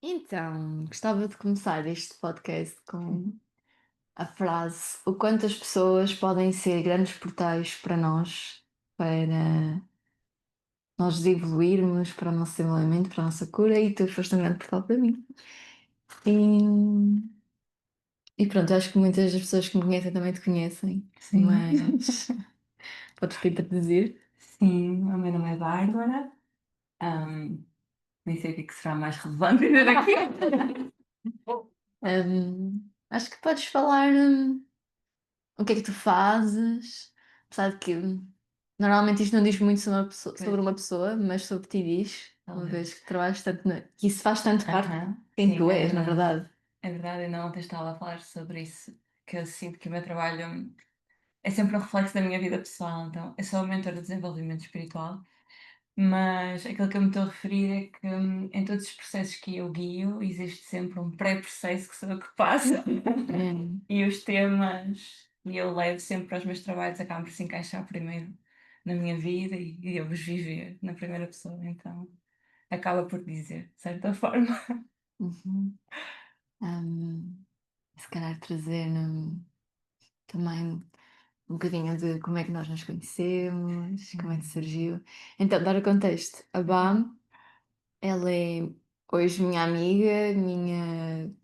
Então, gostava de começar este podcast com a frase: o quanto as pessoas podem ser grandes portais para nós, para nós evoluirmos, para o nosso desenvolvimento, para a nossa cura, e tu foste um grande portal para mim. E, e pronto, eu acho que muitas das pessoas que me conhecem também te conhecem, Sim. mas podes te introduzir. Sim, o meu nome é Bárbara. Ahm, Nem sei o que será mais relevante dizer aqui. Acho que podes falar o que é que tu fazes, apesar de que normalmente isto não diz muito Pois, sobre uma pessoa, mas sobre ti diz, uma vez talvez. que trabalhas tanto que isso faz tanto parte de quem Sim, tu é és, na verdade. verdade. É verdade, ainda ontem estava a falar sobre isso, que eu sinto que o meu trabalho é sempre um reflexo da minha vida pessoal. Então, eu sou mentora de desenvolvimento espiritual, mas aquilo que eu me estou a referir é que em todos os processos que eu guio, existe sempre um pré-processo que sou eu que passo. Hum, E os temas que eu levo sempre aos meus trabalhos acabam por se encaixar primeiro na minha vida e eu vos viver na primeira pessoa, então acaba por dizer, de certa forma. uhum. Hum, Se calhar trazer também um bocadinho de como é que nós nos conhecemos, como é que surgiu. Então, dar o contexto. A Bam, ela é hoje minha amiga, minha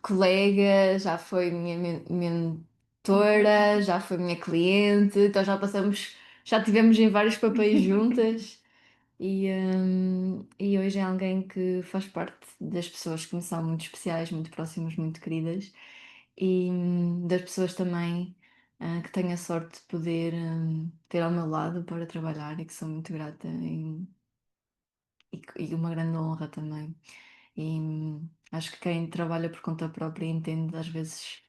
colega, já foi minha mentora, já foi minha cliente, então já tivemos em vários papéis juntas e hoje é alguém que faz parte das pessoas que me são muito especiais, muito próximas, muito queridas e das pessoas também que tenho a sorte de poder ter ao meu lado para trabalhar e que sou muito grata e uma grande honra também. E acho que quem trabalha por conta própria entende às vezes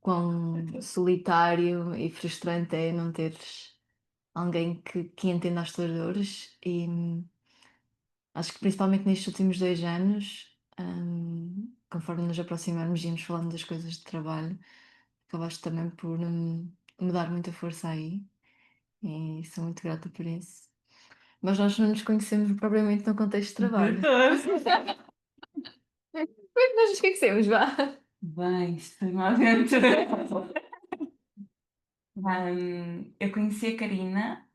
quão solitário e frustrante é não teres alguém que entenda as tuas dores. E acho que principalmente nestes últimos 2 anos, conforme nos aproximamos e íamos falando das coisas de trabalho, acabaste também por me dar muita força aí. E sou muito grata por isso. Mas nós não nos conhecemos propriamente no contexto de De trabalho. todo. Como é que nós nos conhecemos, vá? Bem, isto foi uma aventura. Eu conheci a Karina,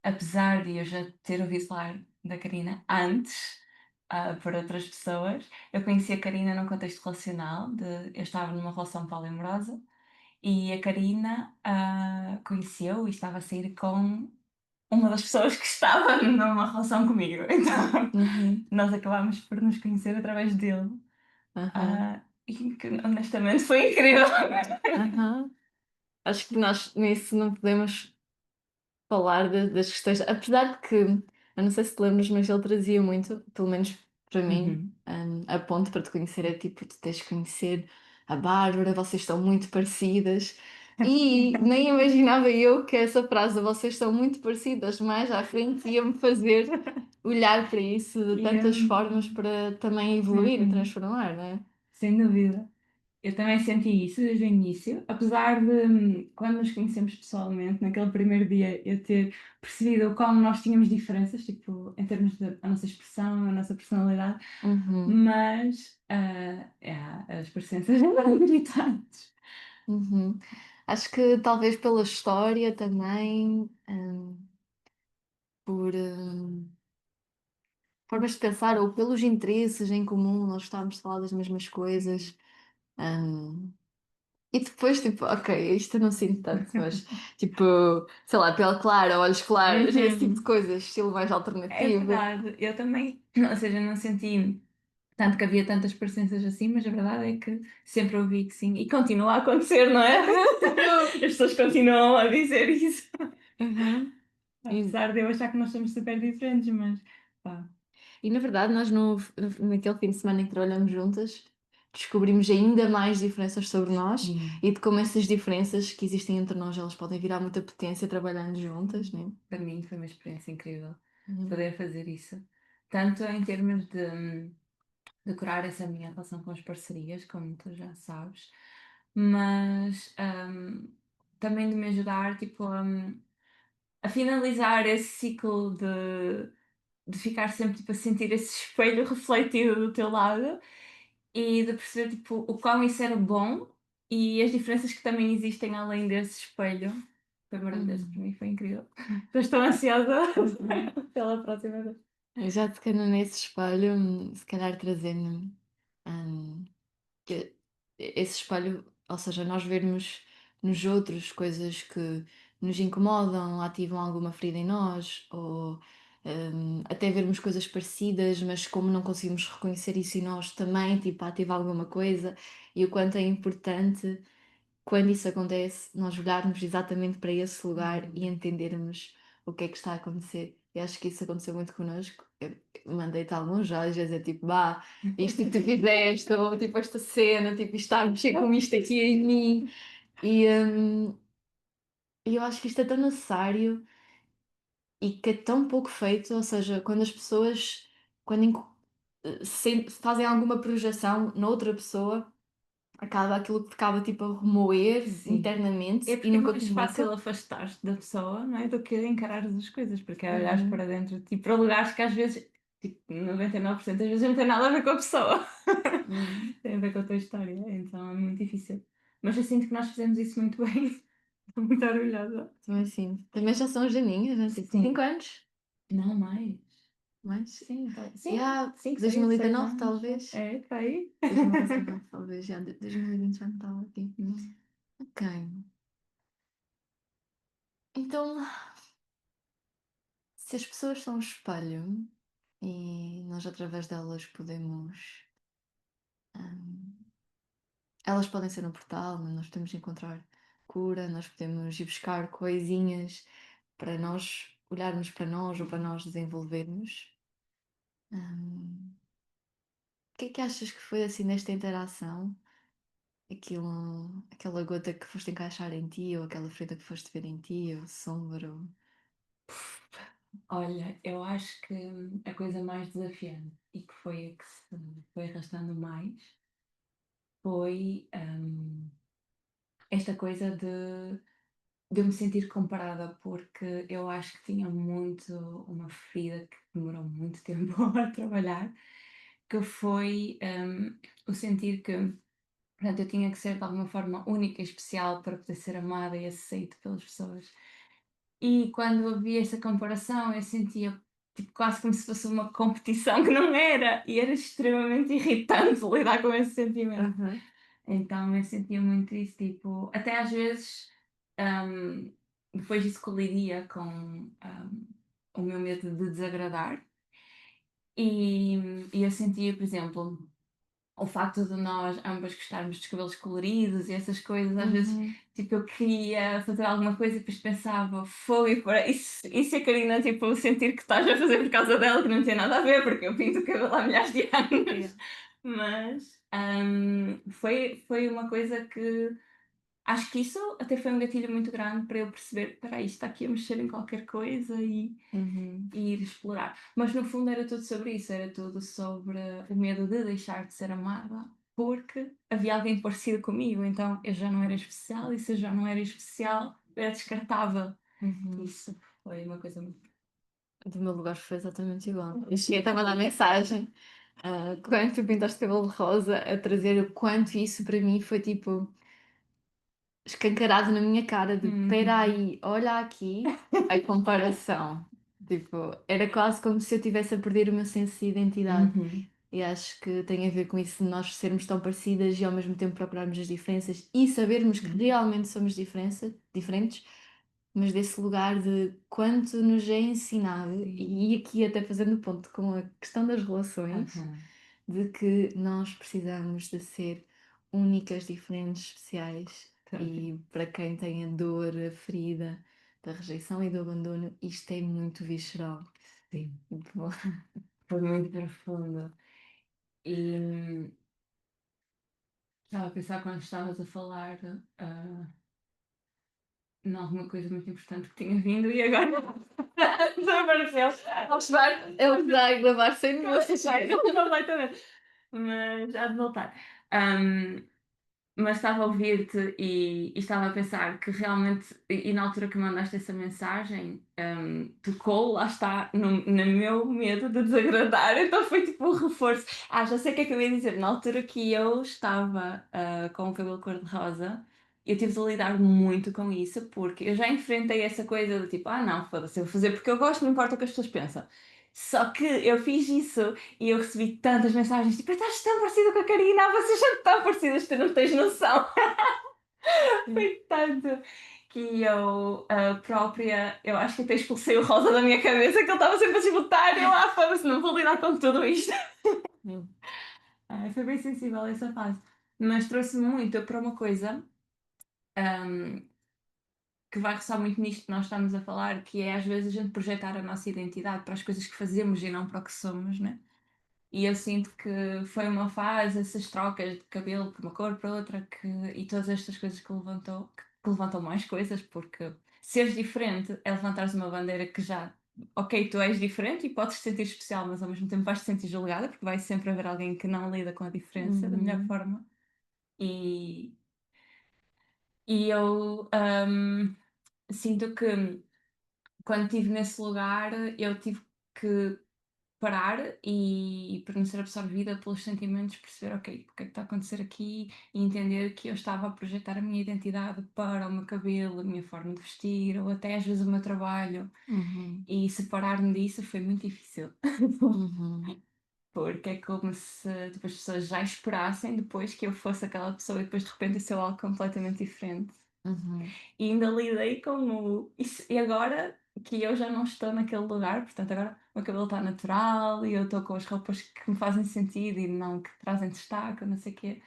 apesar de eu já ter ouvido falar da Karina antes, por outras pessoas. Eu conheci a Karina num contexto relacional, eu estava numa relação poliamorosa. E a Karina, conheceu e estava a sair com uma das pessoas que estava numa relação comigo. Então, Uhum, nós acabámos por nos conhecer através dele. aham, E que honestamente foi incrível. aham. Acho que nós nisso não podemos falar das questões, apesar de que, eu não sei se te lembras, mas ele trazia muito, pelo menos para mim, Uhum. a ponto para te conhecer é tipo, tu tens de conhecer a Bárbara, vocês estão muito parecidas. E nem imaginava eu que essa frase, vocês são muito parecidas, mais à frente ia-me fazer olhar para isso de E, tantas formas para também evoluir e uhum, transformar, não é? sem dúvida. Eu também senti isso desde o início, apesar de, quando nos conhecemos pessoalmente, naquele primeiro dia, eu ter percebido como nós tínhamos diferenças, tipo, em termos da nossa expressão, a nossa personalidade, Uhum, mas as presenças eram gritantes. uhum. Acho que talvez pela história também, por formas de pensar ou pelos interesses em comum, nós estávamos a falar das mesmas coisas. hum, e depois, tipo, ok, isto eu não sinto tanto, mas tipo, sei lá, pele clara, olhos claros, esse tipo de Uhum. coisas, estilo mais É alternativo. verdade, eu também, ou seja, não senti tanto que havia tantas presenças assim, mas a verdade é que sempre ouvi que sim, e continua a acontecer, não é? As pessoas continuam a dizer isso, Uhum. E, apesar de eu achar que nós somos super diferentes, mas pá. e na verdade, nós naquele fim de semana em que trabalhamos juntas, descobrimos ainda mais diferenças sobre nós Sim, e de como essas diferenças que existem entre nós, elas podem virar muita potência trabalhando juntas, né? para mim foi uma experiência incrível Uhum. poder fazer isso, tanto em termos de curar essa minha relação com as parcerias, como tu já sabes, mas também de me ajudar tipo, a finalizar esse ciclo de ficar sempre, tipo, a sentir esse espelho refletido do teu lado e de perceber, tipo, o quão isso era bom e as diferenças que também existem além desse espelho. Foi maravilhoso, para Uhum. mim foi incrível. Já estou ansiosa Uhum. pela próxima vez. Eu já tocando nesse espelho, se calhar trazendo que esse espelho, ou seja, nós vermos nos outros coisas que nos incomodam, ativam alguma ferida em nós, ou até vermos coisas parecidas, mas como não conseguimos reconhecer isso em nós também, tipo, ativa alguma coisa, e o quanto é importante quando isso acontece, nós olharmos exatamente para esse lugar e Uhum. entendermos o que é que está a acontecer. E acho que isso aconteceu muito connosco. Eu mandei-te alguns já, às vezes é tipo, bah, isto que tu fizeste, ou tipo esta cena, tipo, isto está a mexer com isto aqui em mim. E eu acho que isto é tão necessário e que é tão pouco feito, ou seja, quando as pessoas, quando fazem alguma projeção na outra pessoa, acaba aquilo que ficava tipo a remoer Sim. É internamente e porque é nunca mais fácil comunica. afastar-te da pessoa, não é? Do que encarar as coisas, porque é olhares Uhum, para dentro, tipo, para lugares que às vezes, tipo, 99% das vezes não tem nada a ver com a pessoa. uhum. Tem a ver com a tua história, então é muito difícil. Mas eu sinto que nós fizemos isso muito bem. Estou muito orgulhosa. Também sim. Também já são janinhas, né? Tipo, Sim. 5 anos, Não mais. mais. Sim, E sim, há 5, 6, 6 2019 anos. talvez. É, está aí. 2019 talvez, já. 2020 já não estava aqui. Não. Ok. Então, se as pessoas são um espelho e nós através delas podemos. hum, Elas podem ser um portal, nós podemos encontrar cura, nós podemos ir buscar coisinhas para nós olharmos para nós ou para nós desenvolvermos. Hum, O que é que achas que foi assim nesta interação? Aquela gota que foste encaixar em ti, ou aquela ferida que foste ver em ti, ou sombra, ou... Olha, eu acho que a coisa mais desafiante e que foi a que se foi arrastando mais foi esta coisa de eu me sentir comparada, porque eu acho que tinha muito uma ferida que demorou muito tempo a trabalhar, que foi o sentir que, portanto, eu tinha que ser de alguma forma única e especial para poder ser amada e aceita pelas pessoas. E quando havia essa comparação, eu sentia tipo, quase como se fosse uma competição que não era, e era extremamente irritante lidar com esse sentimento. Aham. Então eu sentia muito isso, tipo, até às vezes, hum, depois isso colidia com o meu medo de desagradar, e eu sentia, por exemplo, o facto de nós ambas gostarmos dos cabelos coloridos e essas coisas, às vezes, Uhum. tipo, eu queria fazer alguma coisa e depois pensava, foi para isso a Karina, tipo, sentir que estás a fazer por causa dela, que não tem nada a ver, porque eu pinto o cabelo há milhares de Yeah. anos. Mas foi uma coisa que acho que isso até foi um gatilho muito grande para eu perceber, espera aí, está aqui a mexer em qualquer coisa Uhum. e ir explorar. Mas no fundo era tudo sobre isso, era tudo sobre o medo de deixar de ser amada, porque havia alguém parecido comigo, então eu já não era especial, e se eu já não era especial, era descartável. Uhum. Isso foi uma coisa muito. Do meu lugar foi exatamente igual. Eu cheguei até a mandar mensagem, quando tu pintaste cabelo rosa, a trazer o quanto isso para mim foi tipo escancarado na minha cara de espera Uhum. aí, olha aqui a comparação. Tipo, era quase como se eu estivesse a perder o meu senso de identidade. Uhum. E acho que tem a ver com isso de nós sermos tão parecidas e ao mesmo tempo procurarmos as diferenças e sabermos que realmente somos diferentes, mas desse lugar de quanto nos é ensinado, Sim. e aqui até fazendo ponto com a questão das relações, Aham. de que nós precisamos de ser únicas, diferentes, especiais. Também. E para quem tem a dor, a ferida da rejeição e do abandono, isto é muito visceral. Sim. Tipo, Foi muito profundo. E estava a pensar quando estavas a falar em alguma coisa muito importante que tinha vindo e agora desapareceu. ele vai gravar sem luz. Completamente. Mas há de voltar. Ahm, mas estava a ouvir-te e estava a pensar que realmente, e na altura que mandaste essa mensagem, tocou, lá está, no meu medo de desagradar, então foi tipo um reforço. Ah, já sei o que é que eu ia dizer. Na altura que eu estava com o cabelo cor-de-rosa, eu tive de lidar muito com isso, porque eu já enfrentei essa coisa do tipo, ah não, foda-se, eu vou fazer porque eu gosto, não importa o que as pessoas pensam. Só que eu fiz isso e eu recebi tantas mensagens tipo, estás tão parecida com a Karina, vocês são tão parecidas, tu não tens noção. Foi tanto que eu própria, eu acho que até expulsei o rosa da minha cabeça, que ele estava sempre a desbotar e eu, foda-se, não vou lidar com tudo isto. Sim. Foi bem sensível essa fase. Mas trouxe-me muito para uma coisa ahm, que vai ressoar muito nisto que nós estamos a falar, que é às vezes a gente projetar a nossa identidade para as coisas que fazemos e não para o que somos, né? E eu sinto que foi uma fase, essas trocas de cabelo de uma cor para outra, e todas estas coisas que levantam mais coisas, porque seres diferente é levantares uma bandeira que já, ok, tu és diferente e podes te sentir especial, mas ao mesmo tempo vais te sentir julgada, porque vai sempre haver alguém que não lida com a diferença da melhor Uhum. forma. E, e eu sinto que quando estive nesse lugar, eu tive que parar e para não ser absorvida pelos sentimentos, perceber, ok, o que é que está a acontecer aqui e entender que eu estava a projetar a minha identidade para o meu cabelo, a minha forma de vestir ou até às vezes o meu trabalho Uhum. e separar-me disso foi muito difícil. Uhum. Porque é como se tipo, as pessoas já esperassem depois que eu fosse aquela pessoa e depois de repente eu sou algo completamente diferente. Uhum. E ainda lidei com o. E agora que eu já não estou naquele lugar, portanto, agora o meu cabelo está natural e eu estou com as roupas que me fazem sentido e não que trazem destaque, não sei o quê.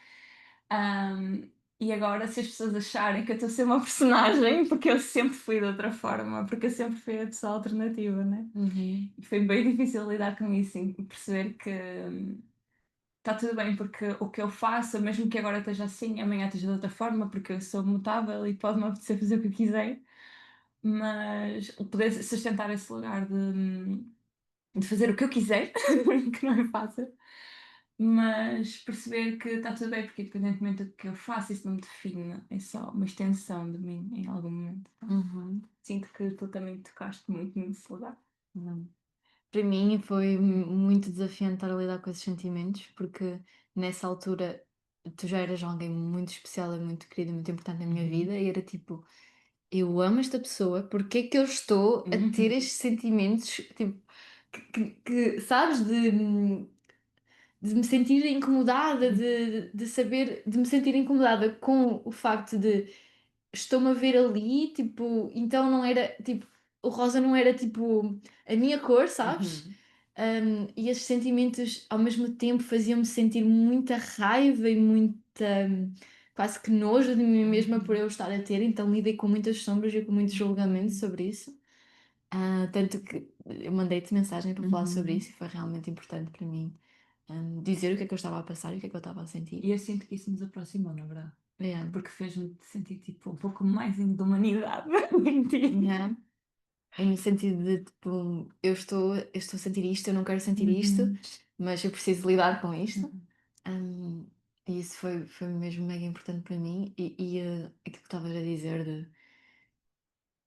Ahm, e agora, se as pessoas acharem que eu estou a ser uma personagem, porque eu sempre fui de outra forma, porque eu sempre fui a pessoa alternativa, né? Uhum. E foi bem difícil lidar com isso e perceber que está tudo bem, porque o que eu faço, mesmo que agora esteja assim, amanhã esteja de outra forma, porque eu sou mutável e pode-me apetecer fazer o que eu quiser, mas poder sustentar esse lugar de fazer o que eu quiser, que não é fácil, mas perceber que está tudo bem, porque independentemente do que eu faço, isso não me define, é só uma extensão de mim em algum momento. Tá? Uhum. Sinto que tu também tocaste muito nesse lugar. Uhum. Para mim foi muito desafiante estar a lidar com esses sentimentos, porque nessa altura tu já eras alguém muito especial e muito querido, muito importante na minha Uhum. vida, e era tipo, eu amo esta pessoa, porque é que eu estou a ter Uhum. estes sentimentos, tipo, sabes, de me sentir incomodada, de saber, de me sentir incomodada com o facto de estou-me a ver ali, tipo, então não era, tipo, o rosa não era, tipo, a minha cor, sabes? Uhum. E esses sentimentos ao mesmo tempo faziam-me sentir muita raiva e muita, quase que nojo de mim mesma por Uhum. eu estar a ter, então lidei com muitas sombras e com muito julgamento Uhum. sobre isso. Tanto que eu mandei-te mensagem para falar sobre Uhum. isso e foi realmente importante para mim, dizer o que é que eu estava a passar e o que é que eu estava a sentir. E eu sinto que isso nos aproximou, na verdade. Yeah. Porque fez-me sentir tipo um pouco mais de humanidade em ti. Yeah. No sentido de tipo, eu estou a sentir isto, eu não quero sentir isto, Uhum. mas eu preciso lidar com isto. Uhum. Hum, e isso foi mesmo mega importante para mim. E aquilo que estavas a dizer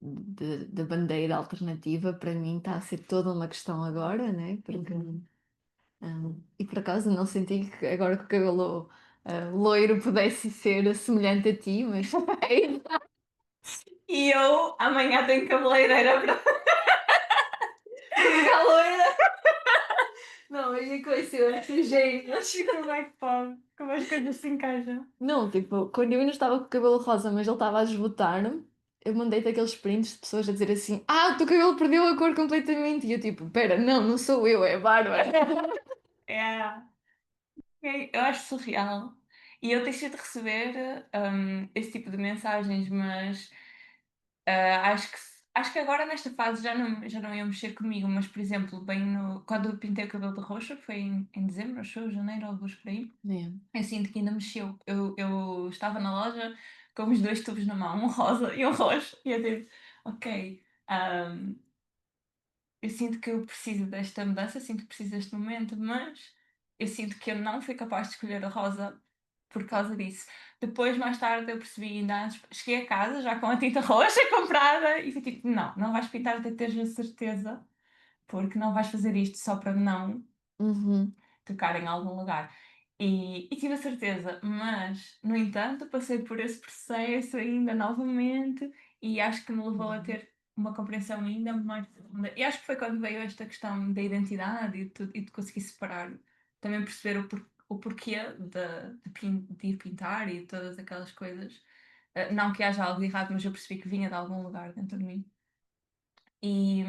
da bandeira alternativa, para mim está a ser toda uma questão agora, né? Porque, Uhum. e por acaso não senti que agora que o cabelo loiro pudesse ser semelhante a ti, mas E eu amanhã tenho cabeleireira para ficar loira. Não, e com isso eu acho gêmeos. como é que pode? Como as coisas se encaixam? Não, tipo, quando eu ainda estava com o cabelo rosa, mas ele estava a desbotar, eu mandei-te aqueles prints de pessoas a dizer assim: Ah, o teu cabelo perdeu a cor completamente. E eu, tipo, pera, não, não sou eu, é a Bárbara. É, eu acho surreal. E eu deixei de receber esse tipo de mensagens, mas acho que agora nesta fase já não iam mexer comigo, mas por exemplo, quando eu pintei o cabelo de roxo, foi em dezembro, acho eu, janeiro, alguns por aí, É. eu sinto que ainda mexeu. Eu estava na loja com os dois tubos na mão, um rosa e um roxo, e eu digo, ok, ahm, eu sinto que eu preciso desta mudança, sinto que preciso deste momento, mas eu sinto que eu não fui capaz de escolher a rosa por causa disso. Depois, mais tarde, eu percebi ainda antes, cheguei a casa já com a tinta roxa comprada e fui tipo, não, não vais pintar até teres a certeza, porque não vais fazer isto só para não Uhum. tocar em algum lugar. E tive a certeza, mas, no entanto, passei por esse processo ainda novamente e acho que me levou a ter uma compreensão ainda mais profunda. E acho que foi quando veio esta questão da identidade e de conseguir separar, também perceber o porquê de ir pintar e todas aquelas coisas. Não que haja algo de errado, mas eu percebi que vinha de algum lugar dentro de mim. E,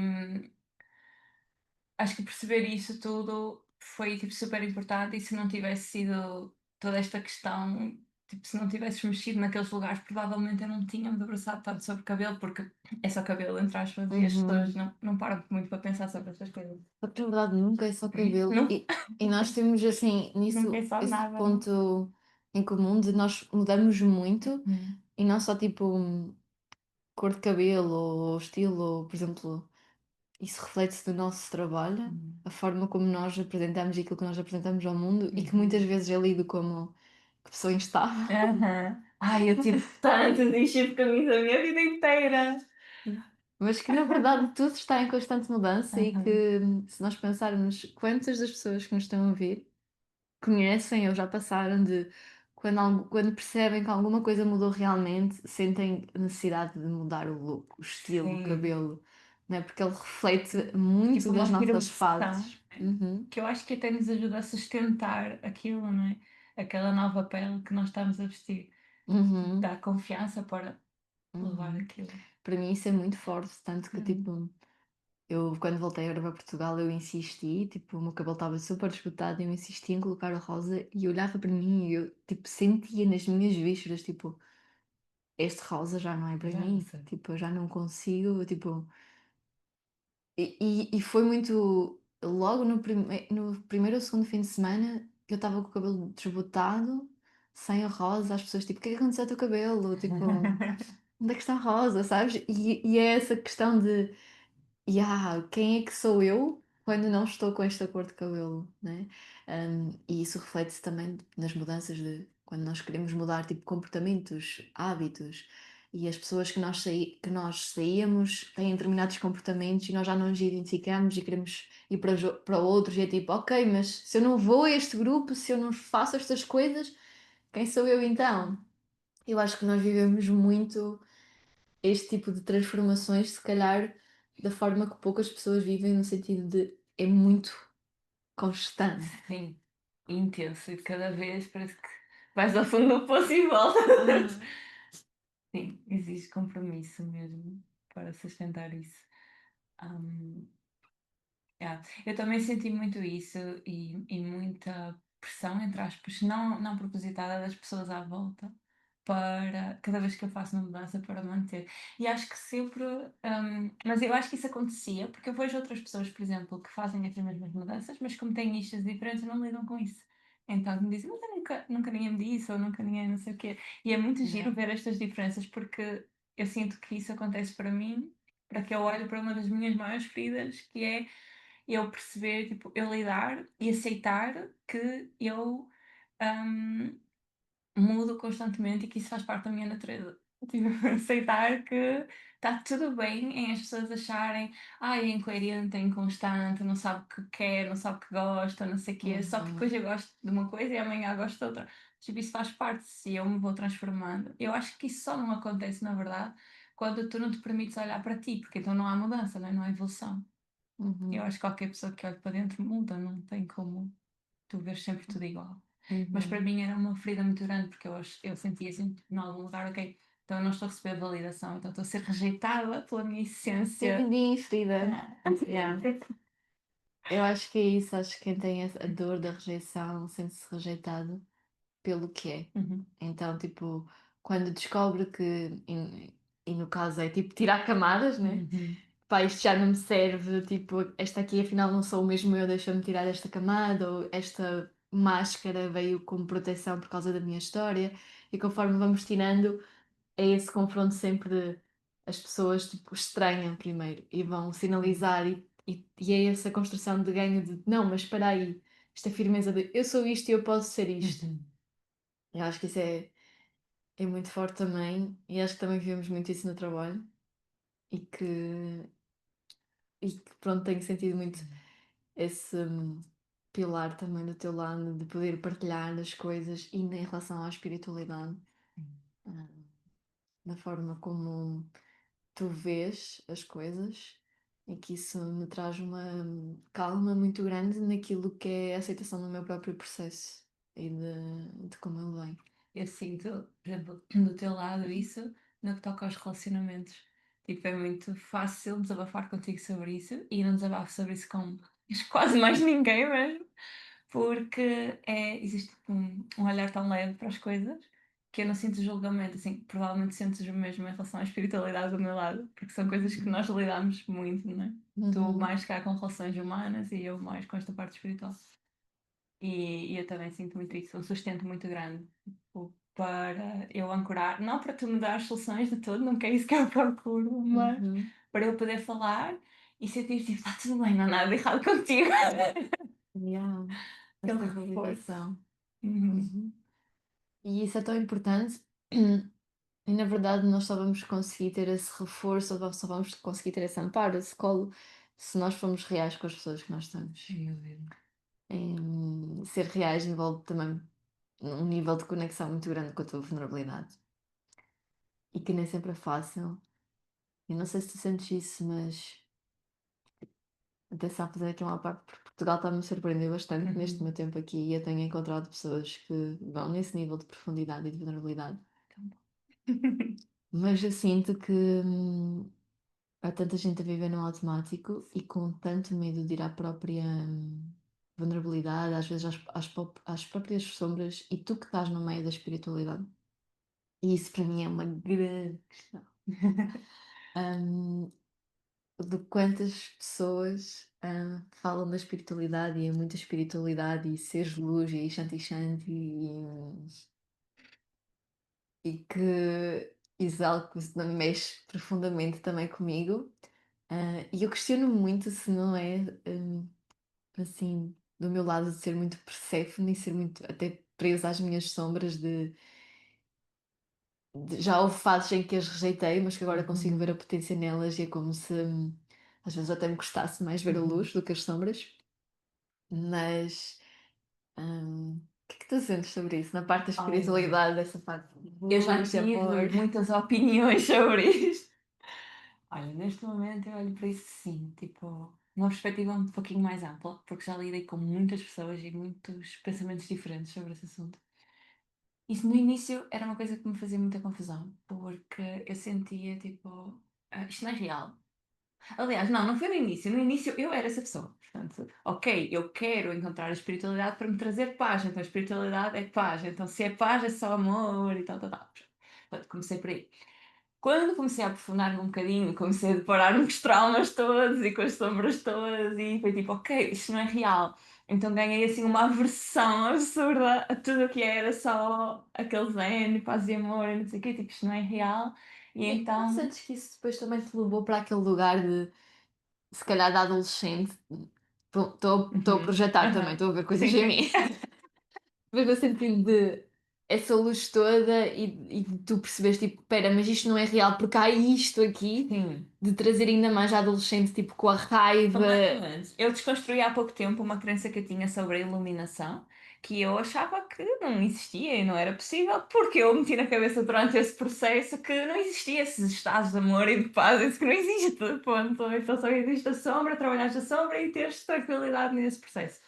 acho que perceber isso tudo foi, tipo, super importante e se não tivesse sido toda esta questão, tipo, se não tivesses mexido naqueles lugares, provavelmente eu não tinha me debruçado tanto sobre cabelo, porque é só cabelo, entre aspas, e as pessoas Uhum. não param muito para pensar sobre estas coisas. Só que na verdade nunca é só cabelo. Não, E nós temos assim, nunca nisso, é só esse nada, não? ponto em comum de nós mudamos muito e não só tipo cor de cabelo ou estilo, ou, por exemplo, isso reflete-se no nosso trabalho, Uhum. a forma como nós apresentamos aquilo que nós apresentamos ao mundo e que muitas Uhum. vezes é lido como que pessoa instável. Aham. Ai, eu tive tantos enchidos de camisa a minha vida inteira. Mas que na verdade tudo está em constante mudança e Aham. que se nós pensarmos quantas das pessoas que nos estão a ouvir conhecem ou já passaram de quando percebem que alguma coisa mudou realmente, sentem necessidade de mudar o look, o estilo, o Sim. cabelo, né? Porque ele reflete muito Tipo uma das nossas afirmação. fases. Uhum, Que eu acho que até nos ajuda a sustentar aquilo, não é? Aquela nova pele que nós estamos a vestir. uhum, Dá confiança para levar uhum. aquilo. Para mim isso é muito forte, tanto que Uhum. tipo, eu quando voltei agora para Portugal eu insisti, tipo, o meu cabelo estava super desbotado e eu insisti em colocar o rosa e eu olhava para mim e eu tipo sentia nas minhas vísceras, tipo, este rosa já não é para Já não mim, sei. tipo, eu já não consigo, tipo. E foi muito logo no primeiro ou segundo fim de semana que eu estava com o cabelo desbotado, sem a rosa, as pessoas tipo, o que é que aconteceu ao teu cabelo? Tipo, onde é que está a rosa, sabes? E é essa questão de quem é que sou eu quando não estou com esta cor de cabelo, né? E isso reflete-se também nas mudanças de quando nós queremos mudar tipo comportamentos, hábitos, e as pessoas que nós saíamos têm determinados comportamentos e nós já não nos identificamos e queremos ir para outros, e é tipo, ok, mas se eu não vou a este grupo, se eu não faço estas coisas, quem sou eu então? Eu acho que nós vivemos muito este tipo de transformações, se calhar da forma que poucas pessoas vivem, no sentido de é muito constante. Sim, intenso. E de cada vez parece que vais ao fundo do poço e voltas. Uhum. Sim, existe compromisso mesmo para sustentar isso. Hum, yeah. Eu também senti muito isso e muita pressão, entre aspas, não propositada das pessoas à volta para cada vez que eu faço uma mudança para manter. E acho que sempre, mas eu acho que isso acontecia porque eu vejo outras pessoas, por exemplo, que fazem as mesmas mudanças, mas como têm nichos diferentes, não lidam com isso. Então me dizem, mas eu nunca ninguém me disse, ou nunca ninguém não sei o quê. E é muito giro Yeah. ver estas diferenças porque eu sinto que isso acontece para mim, para que eu olhe para uma das minhas maiores feridas, que é eu perceber, tipo, eu lidar e aceitar que eu hum, mudo constantemente e que isso faz parte da minha natureza. Tipo, aceitar que está tudo bem em as pessoas acharem, é incoerente, é inconstante, não sabe o que quer, não sabe o que gosta, não sei o quê, só porque Uhum. hoje eu gosto de uma coisa e amanhã gosto de outra. Tipo, isso faz parte se eu me vou transformando. Eu acho que isso só não acontece, na verdade, quando tu não te permites olhar para ti, porque então não há mudança, não é? Não há evolução. Eu Uhum. acho que qualquer pessoa que olhe para dentro muda, não tem como tu ver sempre tudo igual. Mas para Uhum. mim era uma ferida muito grande, porque eu sentia sempre em algum lugar, ok, então eu não estou a receber validação, então estou a ser rejeitada pela minha essência. Entendi, Frida. Ah, Yeah. Eu acho que é isso, acho que quem tem a dor da rejeição sente-se rejeitado pelo que é. uhum, Então, tipo, quando descobre que, e no caso é tipo tirar camadas, né? uhum, Pá, isto já não me serve, tipo, esta aqui afinal não sou o mesmo eu, deixa-me tirar esta camada, ou esta máscara veio como proteção por causa da minha história, e conforme vamos tirando, é esse confronto sempre de as pessoas, tipo, estranham primeiro e vão sinalizar, e é essa construção de ganho de, não, mas espera aí, esta firmeza de eu sou isto e eu posso ser isto. uhum. Eu acho que isso é muito forte também, e acho que também vivemos muito isso no trabalho, e que, pronto, tenho sentido muito esse pilar também do teu lado, de poder partilhar as coisas e em relação à espiritualidade, ah, da forma como tu vês as coisas, e que isso me traz uma calma muito grande naquilo que é a aceitação do meu próprio processo e de como ele vem. Eu sinto, por exemplo, do teu lado isso no que toca aos relacionamentos. Tipo, é muito fácil desabafar contigo sobre isso e não desabafo sobre isso com quase mais ninguém mesmo, porque existe tipo, um olhar tão leve para as coisas que eu não sinto julgamento, assim, provavelmente sentes o mesmo em relação à espiritualidade do meu lado, porque são coisas que nós lidamos muito, não é? Tu Uhum, mais cá com relações humanas e eu mais com esta parte espiritual. E eu também sinto muito isso, um sustento muito grande tipo, para eu ancorar, não para tu me dar soluções de todo, não é isso que eu procuro, mas uhum. para eu poder falar e sentir tipo, está tudo bem, não há nada errado contigo. Yeah, Aquele essa reforço. validação. Uhum. Uhum. E isso é tão importante. E na verdade nós só vamos conseguir ter esse reforço, ou só vamos conseguir ter esse amparo, esse colo, se nós formos reais com as pessoas que nós estamos. Sem dúvida. Ser reais envolve também um nível de conexão muito grande com a tua vulnerabilidade. E que nem sempre é fácil. Eu não sei se tu sentes isso, mas atenção a fazer aqui uma parte, porque Portugal está-me a surpreender bastante neste meu Uhum. tempo aqui, e eu tenho encontrado pessoas que vão nesse nível de profundidade e de vulnerabilidade. Mas eu sinto que há tanta gente a viver no automático e com tanto medo de ir à própria vulnerabilidade, às vezes às próprias sombras, e tu que estás no meio da espiritualidade. E isso para mim é uma grande questão. Hum, de quantas pessoas falam da espiritualidade, e é muita espiritualidade e seres luz e shanti shanti, e que isso é algo que mexe profundamente também comigo. E eu questiono muito se não é assim do meu lado de ser muito Perséfone e ser muito até presa às minhas sombras já houve fases em que as rejeitei, mas que agora consigo ver a Uhum. potência nelas, e é como se às vezes até me gostasse mais ver a Uhum. luz do que as sombras. Mas o que é que tu sentes sobre isso? Na parte da Olha, espiritualidade, dessa parte de eu já luz, de tive amor. muitas opiniões sobre isto. Olha, neste momento eu olho para isso sim, tipo, numa perspectiva um pouquinho mais ampla, porque já lidei com muitas pessoas e muitos pensamentos diferentes sobre esse assunto. Isso no início era uma coisa que me fazia muita confusão, porque eu sentia tipo, isto não é real. Aliás, não, não foi no início. No início eu era essa pessoa. Portanto, ok, eu quero encontrar a espiritualidade para me trazer paz, então a espiritualidade é paz, então se é paz é só amor e tal, tal, tal. Portanto, comecei por aí. Quando comecei a aprofundar-me um bocadinho, comecei a deparar-me com os traumas todos e com as sombras todas, e foi tipo, ok, isto não é real. Então ganhei assim uma aversão absurda a tudo o que era só aquele zen, paz e amor, e não sei o quê, tipo, isto não é real. E E não então. sentes que isso depois também te levou para aquele lugar de, se calhar, de adolescente? Estou a Uhum, projetar também, aham. estou a ver coisas Sim, em sim. mim. Mas no sentido de essa luz toda, e tu percebes, tipo, espera, mas isto não é real porque há isto aqui, Sim, de trazer ainda mais a adolescente, tipo, com a raiva. completamente. Eu desconstruí há pouco tempo uma crença que eu tinha sobre a iluminação, que eu achava que não existia e não era possível, porque eu meti na cabeça durante esse processo que não existia esses estados de amor e de paz, isso que não existe, ponto. Então só existe a sombra, trabalhar a sombra e teres tranquilidade nesse processo.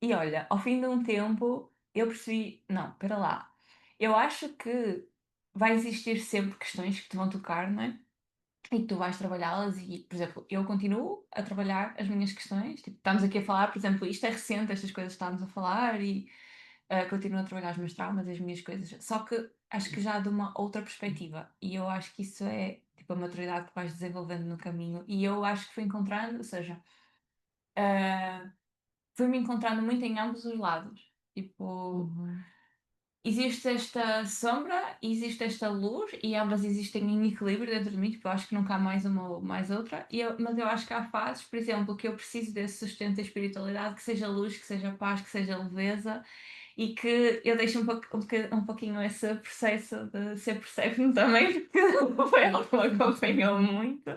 E olha, ao fim de um tempo eu percebi, não, espera lá, eu acho que vai existir sempre questões que te vão tocar, não é? E que tu vais trabalhá-las e, por exemplo, eu continuo a trabalhar as minhas questões. Tipo, estamos aqui a falar, por exemplo, isto é recente, estas coisas que estamos a falar e continuo a trabalhar os meus traumas, as minhas coisas. Só que acho que já de uma outra perspectiva. E eu acho que isso é, tipo, a maturidade que vais desenvolvendo no caminho. E eu acho que fui encontrando, ou seja, ah, fui-me encontrando muito em ambos os lados. Tipo, Uhum. existe esta sombra e existe esta luz e ambas existem em equilíbrio dentro de mim, porque eu acho que nunca há mais uma ou mais outra, mas eu acho que há fases, por exemplo, que eu preciso desse sustento da espiritualidade, que seja luz, que seja paz, que seja leveza, e que eu deixo um pouquinho esse processo de ser percebe-me também, porque foi algo que me acompanhou muito.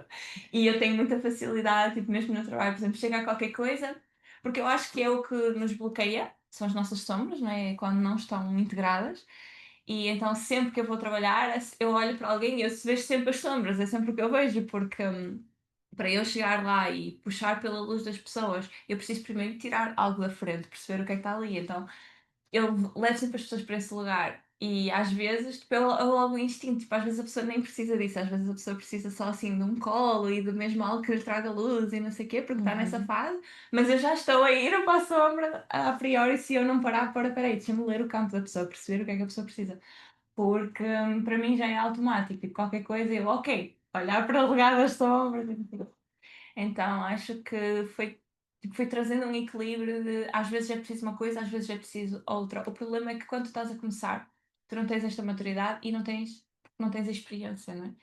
E eu tenho muita facilidade, tipo, mesmo no trabalho, por exemplo, chega a qualquer coisa, porque eu acho que é o que nos bloqueia, são as nossas sombras, não é? Quando não estão integradas. E então sempre que eu vou trabalhar, eu olho para alguém e eu vejo sempre as sombras, é sempre o que eu vejo, porque para eu chegar lá e puxar pela luz das pessoas, eu preciso primeiro tirar algo da frente, perceber o que é que está ali. Então eu levo sempre as pessoas para esse lugar. E às vezes, tipo, é logo um instinto, tipo, às vezes a pessoa nem precisa disso, às vezes a pessoa precisa só assim de um colo e de mesmo algo que lhe traga luz e não sei o quê, porque está nessa fase, mas eu já estou a ir para a sombra a priori se eu não parar para, peraí, deixa-me ler o campo da pessoa, perceber o que é que a pessoa precisa. Porque para mim já é automático, tipo, qualquer coisa eu, ok, olhar para o lugar das sombras. Então acho que foi, tipo, foi trazendo um equilíbrio de às vezes é preciso uma coisa, às vezes é preciso outra. O problema é que quando tu estás a começar, tu não tens esta maturidade e não tens a experiência, não é?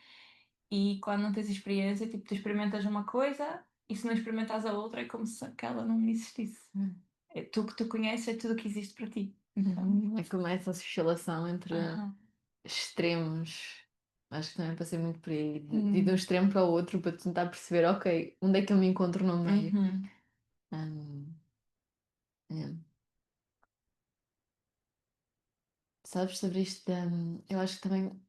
E quando não tens experiência, tipo, tu experimentas uma coisa e se não experimentares a outra é como se aquela não existisse. É tu que tu conheces, é tudo o que existe para ti. Então, É como essa oscilação entre aham. extremos. Acho que também passei muito por aí, de ir de um Uhum. extremo para o outro para tentar perceber, ok, onde é que eu me encontro no meio. Uhum. Hum, é. Sabes sobre isto eu acho que também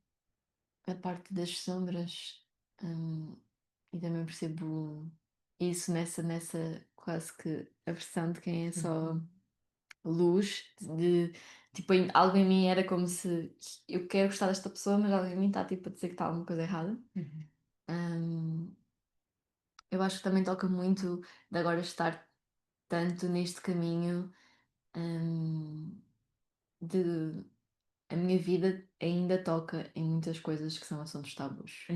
a parte das sombras, hum, e também percebo isso nessa quase que a versão de quem é só luz, de tipo, algo em mim era como se eu quero gostar desta pessoa, mas algo em mim está tipo a dizer que está alguma coisa errada. Hum, eu acho que também toca muito de agora estar tanto neste caminho, hum, de a minha vida ainda toca em muitas coisas que são assuntos tabus.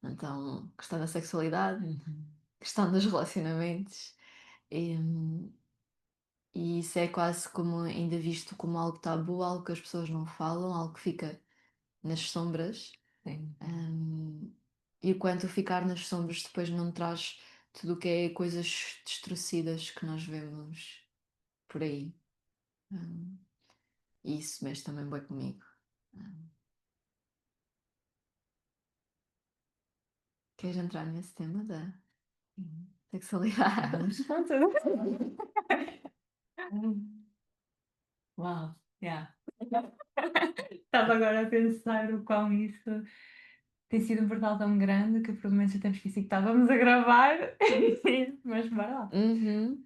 Então, questão da sexualidade, questão dos relacionamentos, e, e isso é quase como ainda visto como algo tabu, algo que as pessoas não falam, algo que fica nas sombras. Sim. E o quanto ficar nas sombras depois não traz tudo o que é coisas distorcidas que nós vemos por aí. Hum, e isso mexe também bem comigo. Hum. Queres entrar nesse tema da sexualidade? Vamos com tudo. Uau, yeah. Estava agora a pensar o quão isso tem sido um portal tão grande que provavelmente já temos esquecido que estávamos a gravar. Mas bora lá. Uhum.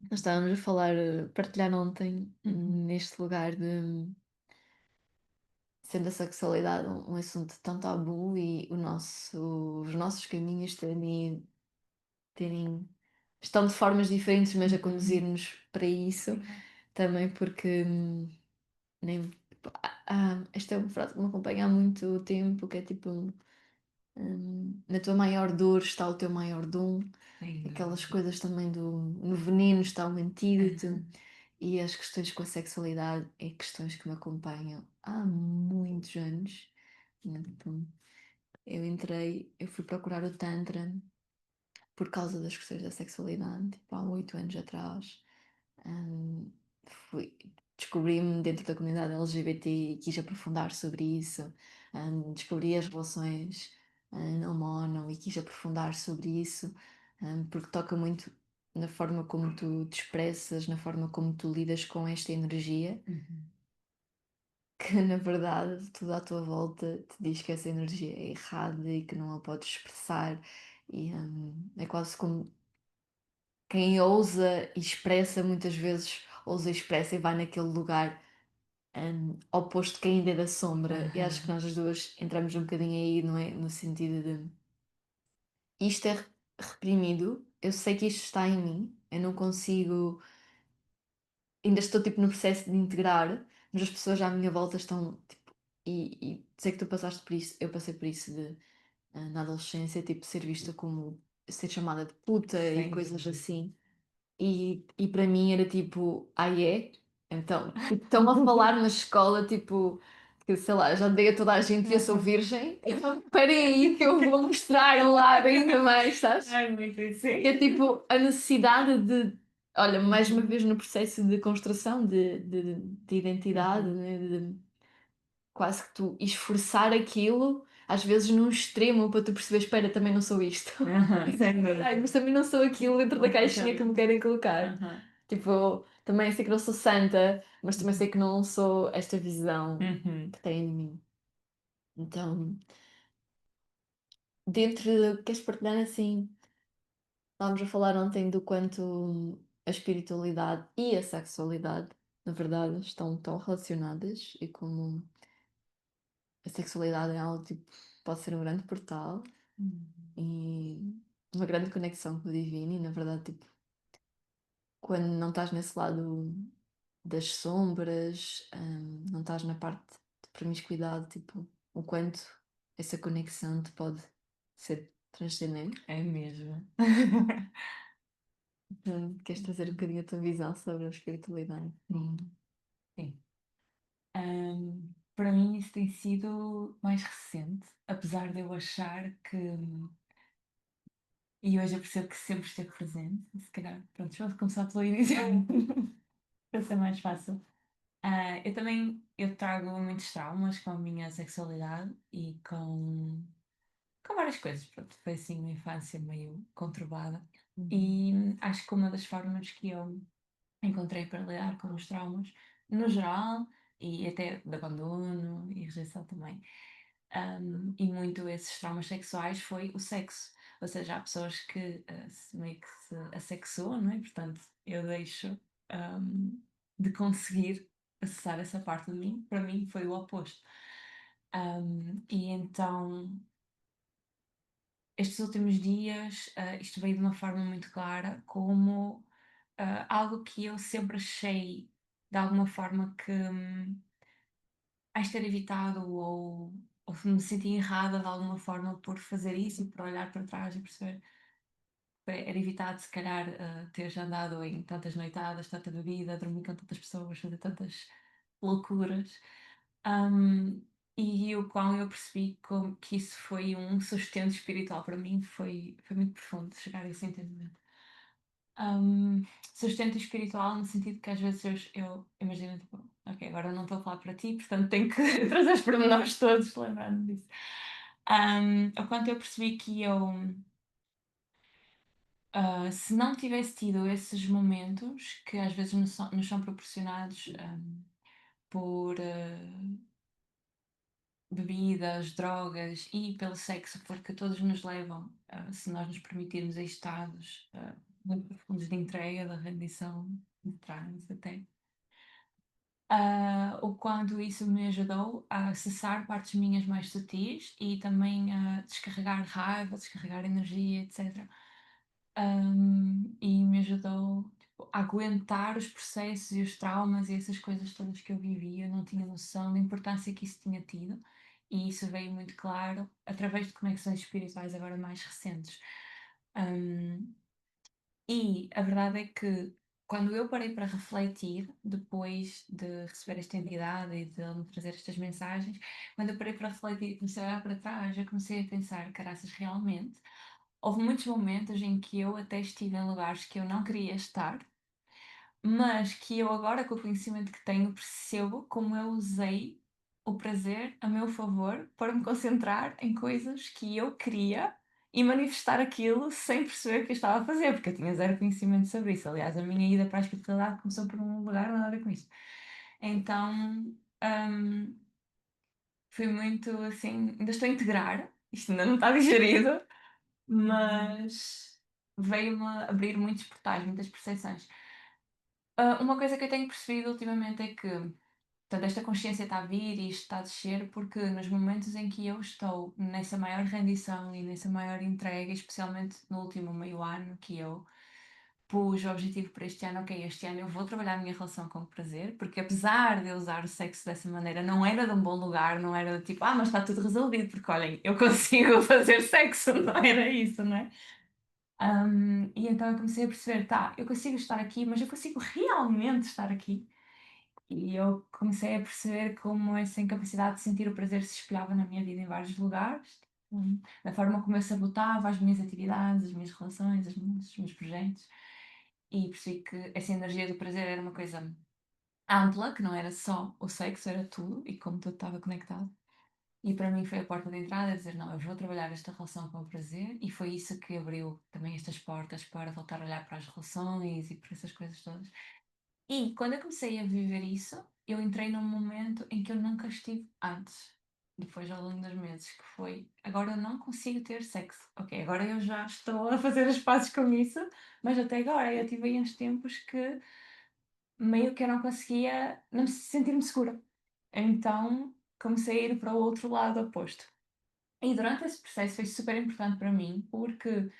Nós estávamos a falar, partilhar ontem, neste lugar de sendo a sexualidade um assunto tão tabu e os nossos caminhos terem, estão de formas diferentes, mas a conduzir-nos para isso, também porque nem, esta é uma frase que me acompanha há muito tempo, que é tipo, na tua maior dor está o teu maior dom. Sim. Aquelas coisas também no veneno está um antídoto. E as questões com a sexualidade é questões que me acompanham há muitos anos. Então, eu fui procurar o Tantra por causa das questões da sexualidade, tipo, há 8 anos atrás. Hum, fui, descobri-me dentro da comunidade LGBT e quis aprofundar sobre isso. Descobri as relações não mono e quis aprofundar sobre isso, porque toca muito na forma como tu te expressas, na forma como tu lidas com esta energia, que na verdade tudo à tua volta te diz que essa energia é errada e que não a podes expressar. E é quase como quem ousa e expressa muitas vezes ousa e expressa e vai naquele lugar oposto que ainda é da sombra. E acho que nós as duas entramos um bocadinho aí, não é? No sentido de isto é reprimido, eu sei que isto está em mim, eu não consigo, ainda estou tipo no processo de integrar, mas as pessoas à minha volta estão tipo, e sei que tu passaste por isso, eu passei por isso de na adolescência, tipo, ser vista como ser chamada de puta e Sim. coisas assim. E para mim era tipo, é? Então, tipo, estão a falar na escola, tipo, que sei lá, já dei a toda a gente e eu sou virgem. Então, esperem aí que eu vou mostrar um lado ainda mais, sabes? Ai, muito Que é sim. tipo a necessidade de. Olha, mais uma vez no processo de construção de identidade, Uhum. né, de quase que tu esforçar aquilo, às vezes num extremo para tu perceber, espera, também não sou isto. Aham, sem Ai, dúvida. mas também não sou aquilo dentro da caixinha que me querem colocar. Aham. Tipo, também sei que não sou santa, mas também sei Uhum. que não sou esta visão Uhum. que têm de mim. Então, queres partilhar assim? Estávamos a falar ontem do quanto a espiritualidade e a sexualidade, na verdade, estão tão relacionadas e como a sexualidade é algo tipo, pode ser um grande portal Uhum. e uma grande conexão com o divino, e na verdade, tipo, quando não estás nesse lado das sombras, não estás na parte de promiscuidade, tipo, o quanto essa conexão te pode ser transcendente. É mesmo. Queres trazer um bocadinho a tua visão sobre a espiritualidade? Sim, sim. Para mim isso tem sido mais recente, apesar de eu achar que, e hoje eu percebo que sempre esteve presente, se calhar, pronto, vamos começar pelo início, para ser mais fácil. Eu também, eu trago muitos traumas com a minha sexualidade e com várias coisas, pronto, foi assim uma infância meio conturbada e acho que uma das formas que eu encontrei para lidar com os traumas, no geral, e até de abandono e rejeição também, e muito esses traumas sexuais foi o sexo. Ou seja, há pessoas que meio que se assexuam, não é? Portanto, eu deixo de conseguir acessar essa parte de mim. Para mim foi o oposto. E então, estes últimos dias, isto veio de uma forma muito clara como algo que eu sempre achei de alguma forma que ter evitado ou me senti errada de alguma forma por fazer isso e por olhar para trás e perceber que era evitado se calhar ter já andado em tantas noitadas, tanta bebida, dormir com tantas pessoas, fazer tantas loucuras. Um, e o qual eu percebi que isso foi um sustento espiritual para mim, foi muito profundo chegar a esse entendimento. Um, Sustento espiritual no sentido que às vezes eu imagino, tipo, ok, agora não estou a falar para ti, portanto tenho que trazer os pormenores todos, lembrando disso. O quanto eu percebi que eu, se não tivesse tido esses momentos que às vezes nos são proporcionados por bebidas, drogas e pelo sexo, porque todos nos levam, se nós nos permitirmos, a estados muito profundos de entrega, de rendição, de transe até. O quanto isso me ajudou a acessar partes minhas mais sutis e também a descarregar raiva, descarregar energia, etc. E me ajudou tipo, a aguentar os processos e os traumas e essas coisas todas que eu vivia. Eu não tinha noção da importância que isso tinha tido, e isso veio muito claro através de conexões espirituais agora mais recentes. Um, e a verdade é que quando eu parei para refletir, depois de receber esta entidade e de ele me trazer estas mensagens, quando eu parei para refletir e comecei a olhar para trás, eu comecei a pensar, caraças, realmente, houve muitos momentos em que eu até estive em lugares que eu não queria estar, mas que eu agora, com o conhecimento que tenho, percebo como eu usei o prazer a meu favor para me concentrar em coisas que eu queria e manifestar aquilo sem perceber o que eu estava a fazer, porque eu tinha zero conhecimento sobre isso. Aliás, a minha ida para a espiritualidade começou por um lugar nada a ver com isso. Então, hum, foi muito assim, ainda estou a integrar, isto ainda não está digerido, mas veio-me abrir muitos portais, muitas percepções. Uma coisa que eu tenho percebido ultimamente é que, portanto, esta consciência está a vir e isto está a descer, porque nos momentos em que eu estou nessa maior rendição e nessa maior entrega, especialmente no último meio ano, que eu pus o objetivo para este ano, ok, este ano eu vou trabalhar a minha relação com o prazer, porque apesar de eu usar o sexo dessa maneira, não era de um bom lugar, não era do tipo, mas está tudo resolvido, porque olhem, eu consigo fazer sexo, não era isso, não é? E então eu comecei a perceber, tá, eu consigo estar aqui, mas eu consigo realmente estar aqui. E eu comecei a perceber como essa incapacidade de sentir o prazer se espelhava na minha vida em vários lugares, na forma como eu sabotava as minhas atividades, as minhas relações, os meus projetos. e percebi que essa energia do prazer era uma coisa ampla, que não era só o sexo, era tudo e como tudo estava conectado. E para mim foi a porta de entrada, dizer, não, eu vou trabalhar esta relação com o prazer, e foi isso que abriu também estas portas para voltar a olhar para as relações e para essas coisas todas. E quando eu comecei a viver isso, eu entrei num momento em que eu nunca estive antes, depois ao longo dos meses, que foi, agora eu não consigo ter sexo. Ok, agora eu já estou a fazer as pazes com isso, mas até agora eu tive aí uns tempos que meio que eu não conseguia não sentir-me segura. Então comecei a ir para o outro lado oposto. E durante esse processo foi super importante para mim, porque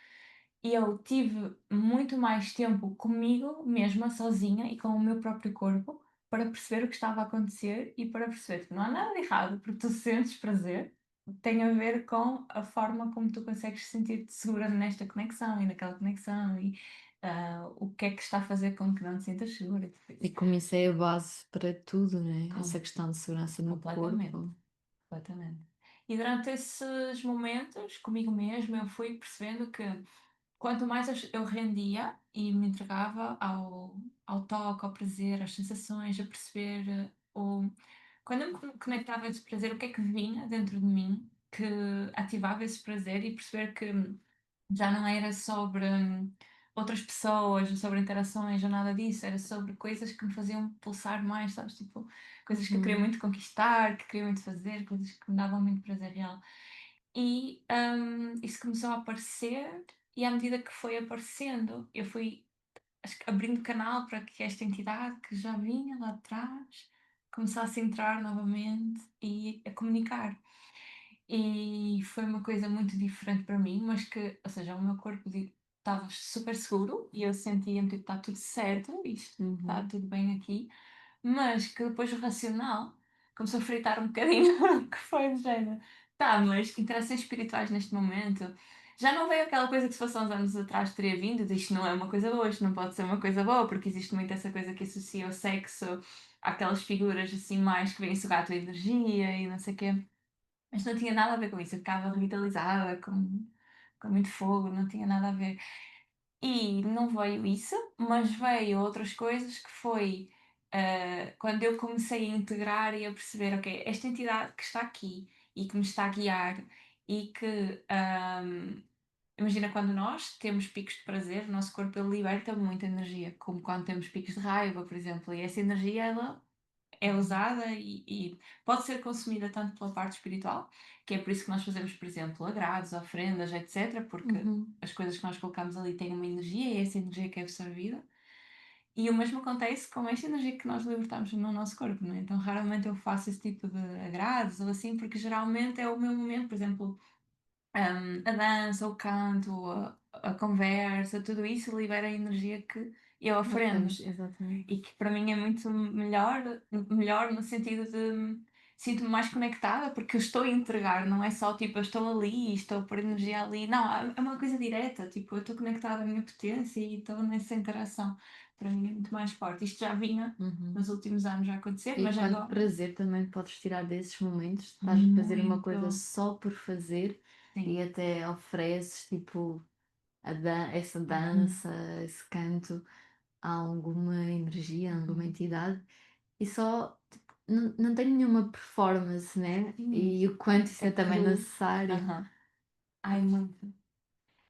eu tive muito mais tempo comigo mesma, sozinha e com o meu próprio corpo, para perceber o que estava a acontecer e para perceber que não há nada de errado, porque tu sentes prazer, tem a ver com a forma como tu consegues sentir-te segura nesta conexão e naquela conexão e o que é que está a fazer com que não te sintas segura e tudo E isso. como isso é a base para tudo, né? Com- Essa questão de segurança no Completamente. corpo. Completamente. E durante esses momentos, comigo mesma, eu fui percebendo que quanto mais eu rendia e me entregava ao toque, ao prazer, às sensações, a perceber quando eu me conectava a esse prazer, o que é que vinha dentro de mim que ativava esse prazer e perceber que já não era sobre outras pessoas, sobre interações ou nada disso, era sobre coisas que me faziam pulsar mais, sabes? Tipo, coisas que eu queria Uhum, muito conquistar, que queria muito fazer, coisas que me davam muito prazer real. E isso começou a aparecer, e à medida que foi aparecendo, eu fui acho que abrindo canal para que esta entidade que já vinha lá atrás começasse a entrar novamente e a comunicar. E foi uma coisa muito diferente para mim, mas que, ou seja, o meu corpo estava super seguro e eu sentia-me tipo, está tudo certo, isto está uhum. tudo bem aqui, mas que depois o racional começou a fritar um bocadinho, que foi do género. Tá, mas interações espirituais neste momento já não veio aquela coisa que se fosse há uns anos atrás teria vindo, de isto não é uma coisa boa, isto não pode ser uma coisa boa, porque existe muito essa coisa que associa o sexo àquelas figuras assim mais que vêm sugar a tua energia e não sei o quê. Mas não tinha nada a ver com isso, eu ficava revitalizada, com muito fogo, não tinha nada a ver. E não veio isso, mas veio outras coisas que foi quando eu comecei a integrar e a perceber, ok, esta entidade que está aqui e que me está a guiar e que imagina quando nós temos picos de prazer, o nosso corpo ele liberta muita energia, como quando temos picos de raiva, por exemplo, e essa energia ela é usada e pode ser consumida tanto pela parte espiritual, que é por isso que nós fazemos, por exemplo, agrados, ofrendas, etc., porque Uhum. as coisas que nós colocamos ali têm uma energia e é essa energia que é absorvida. E o mesmo acontece com esta energia que nós libertamos no nosso corpo, não é? Então, raramente eu faço esse tipo de agrados ou assim, porque geralmente é o meu momento, por exemplo, a dança, o canto, a conversa, tudo isso libera a energia que eu oferendo Ofendes, exatamente. e que para mim é muito melhor no sentido de sinto-me mais conectada porque eu estou a entregar, não é só tipo eu estou ali, estou a pôr energia ali, não, é uma coisa direta, tipo eu estou conectada à minha potência e estou nessa interação. Para mim é muito mais forte. Isto já vinha Uhum. nos últimos anos a acontecer, E mas quanto agora prazer também podes tirar desses momentos, estás a fazer uma coisa muito, só por fazer e sim. até ofereces tipo essa Uhum. dança, esse canto a alguma energia, a alguma Uhum. entidade e só tipo, não tem nenhuma performance, né? Sim, E o quanto isso é é também cru. necessário. Aham. Ai, muito.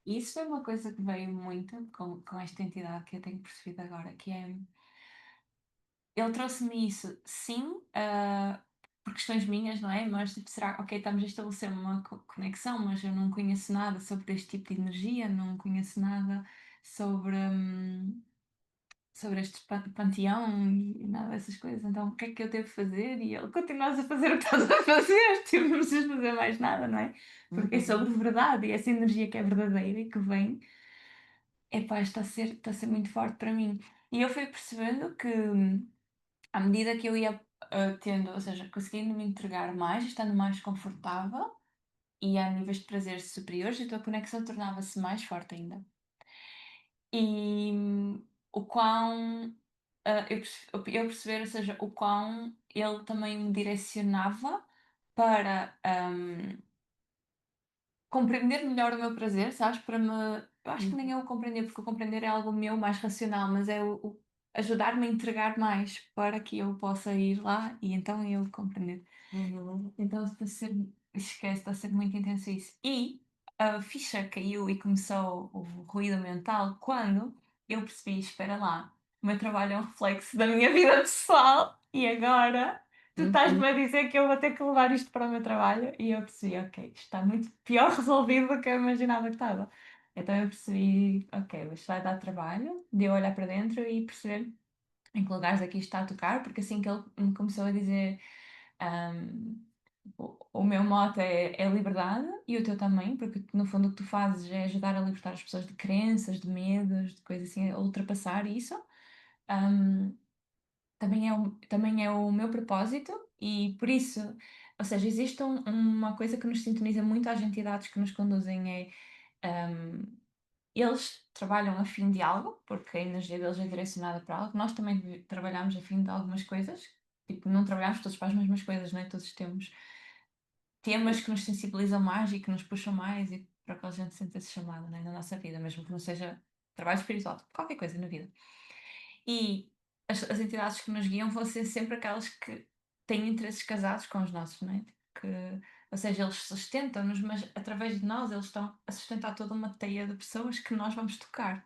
Isso é uma coisa que veio muito com esta entidade que eu tenho percebido agora, que é, ele trouxe-me isso, sim, por questões minhas, não é? Mas tipo, será, ok, estamos a estabelecer uma conexão, mas eu não conheço nada sobre este tipo de energia, não conheço nada sobre, sobre este panteão e nada dessas coisas, então o que é que eu devo fazer? E ele continuas a fazer o que estás a fazer, tipo, não precisas fazer mais nada, não é? Porque é Uhum. sobre verdade e essa energia que é verdadeira e que vem. Epá, está a ser muito forte para mim. E eu fui percebendo que, à medida que eu ia tendo, ou seja, conseguindo me entregar mais, estando mais confortável e a níveis de prazer superiores, então a conexão tornava-se mais forte ainda. E o quão eu perceber, ou seja, o quão ele também me direcionava para compreender melhor o meu prazer, sabes? Para me eu acho que nem Uhum. é o compreender, porque o compreender é algo meu mais racional, mas é o ajudar-me a entregar mais para que eu possa ir lá e então eu compreender. Uhum. Então esquece, está a ser muito intenso isso. E a ficha caiu e começou o ruído mental quando eu percebi, espera lá, o meu trabalho é um reflexo da minha vida pessoal e agora tu Uhum. estás-me a dizer que eu vou ter que levar isto para o meu trabalho e eu percebi, ok, isto está muito pior resolvido do que eu imaginava que estava. Então eu percebi, ok, isto vai dar trabalho, de eu olhar para dentro e perceber em que lugares aqui está a tocar, porque assim que ele me começou a dizer o meu mote é liberdade e o teu também, porque no fundo o que tu fazes é ajudar a libertar as pessoas de crenças, de medos, de coisas assim, a ultrapassar isso. Um, também é o meu propósito e por isso, ou seja, existe uma coisa que nos sintoniza muito às entidades que nos conduzem um, eles trabalham a fim de algo, porque a energia deles é direcionada para algo. Nós também trabalhamos a fim de algumas coisas. Tipo, não trabalhamos todos para as mesmas coisas, não é? Todos temos temas que nos sensibilizam mais e que nos puxam mais e para que a gente sente esse chamado, não é? Na nossa vida, mesmo que não seja trabalho espiritual, qualquer coisa na vida. E as entidades que nos guiam vão ser sempre aquelas que têm interesses casados com os nossos, não é? Que, ou seja, eles sustentam-nos, mas através de nós eles estão a sustentar toda uma teia de pessoas que nós vamos tocar.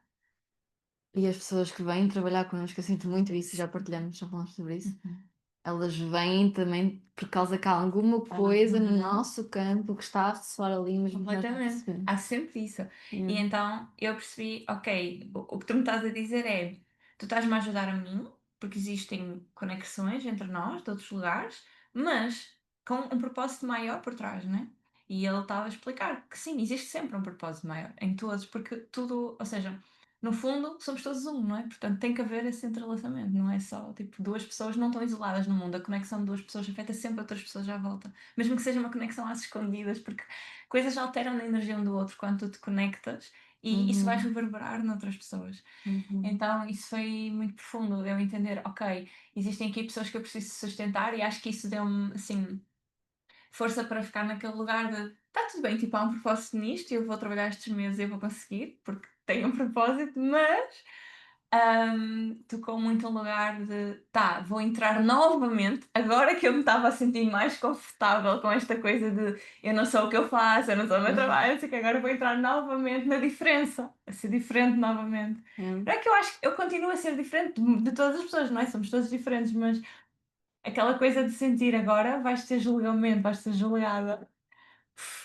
E as pessoas que vêm trabalhar connosco, eu sinto muito isso, já partilhamos, já falamos sobre isso. Uhum. Elas vêm também por causa que há alguma coisa no nosso campo que está a ressoar ali, mas nós não Completamente. percebemos. Há sempre isso. E Yeah. então eu percebi, ok, o que tu me estás a dizer é, tu estás-me a ajudar a mim, porque existem conexões entre nós, de outros lugares, mas com um propósito maior por trás, né? E ele estava a explicar que sim, existe sempre um propósito maior em todos, porque tudo, ou seja, no fundo somos todos um, não é? Portanto tem que haver esse entrelaçamento, não é só, tipo, duas pessoas não estão isoladas no mundo, a conexão de duas pessoas afeta sempre outras pessoas à volta, mesmo que seja uma conexão às escondidas, porque coisas alteram na energia um do outro quando tu te conectas e isso vai Uhum. reverberar noutras pessoas. Uhum. Então, isso foi muito profundo, eu entender, ok, existem aqui pessoas que eu preciso sustentar e acho que isso deu-me, assim, força para ficar naquele lugar de, tá tudo bem, tipo, há um propósito nisto e eu vou trabalhar estes meses e eu vou conseguir, porque tenho um propósito, mas tocou muito um lugar de, tá, vou entrar novamente, agora que eu me estava a sentir mais confortável com esta coisa de eu não sou o que eu faço, eu não sou o meu Uhum. trabalho, eu sei que agora vou entrar novamente na diferença, a ser diferente novamente. Yeah. Não é que eu acho que eu continuo a ser diferente de todas as pessoas, não é? Somos todos diferentes, mas aquela coisa de sentir agora vais ter julgamento, vais ser julgada,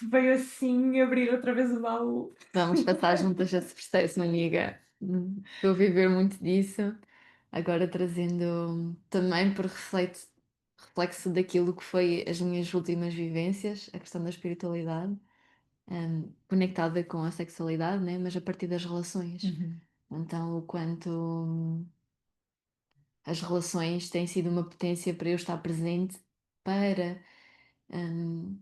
veio assim abrir outra vez o baú. Vamos passar juntas esse processo, amiga. Estou a viver muito disso, agora trazendo também por reflexo daquilo que foi as minhas últimas vivências, a questão da espiritualidade, conectada com a sexualidade, né? Mas a partir das relações. Uhum. Então, o quanto as relações têm sido uma potência para eu estar presente para hum,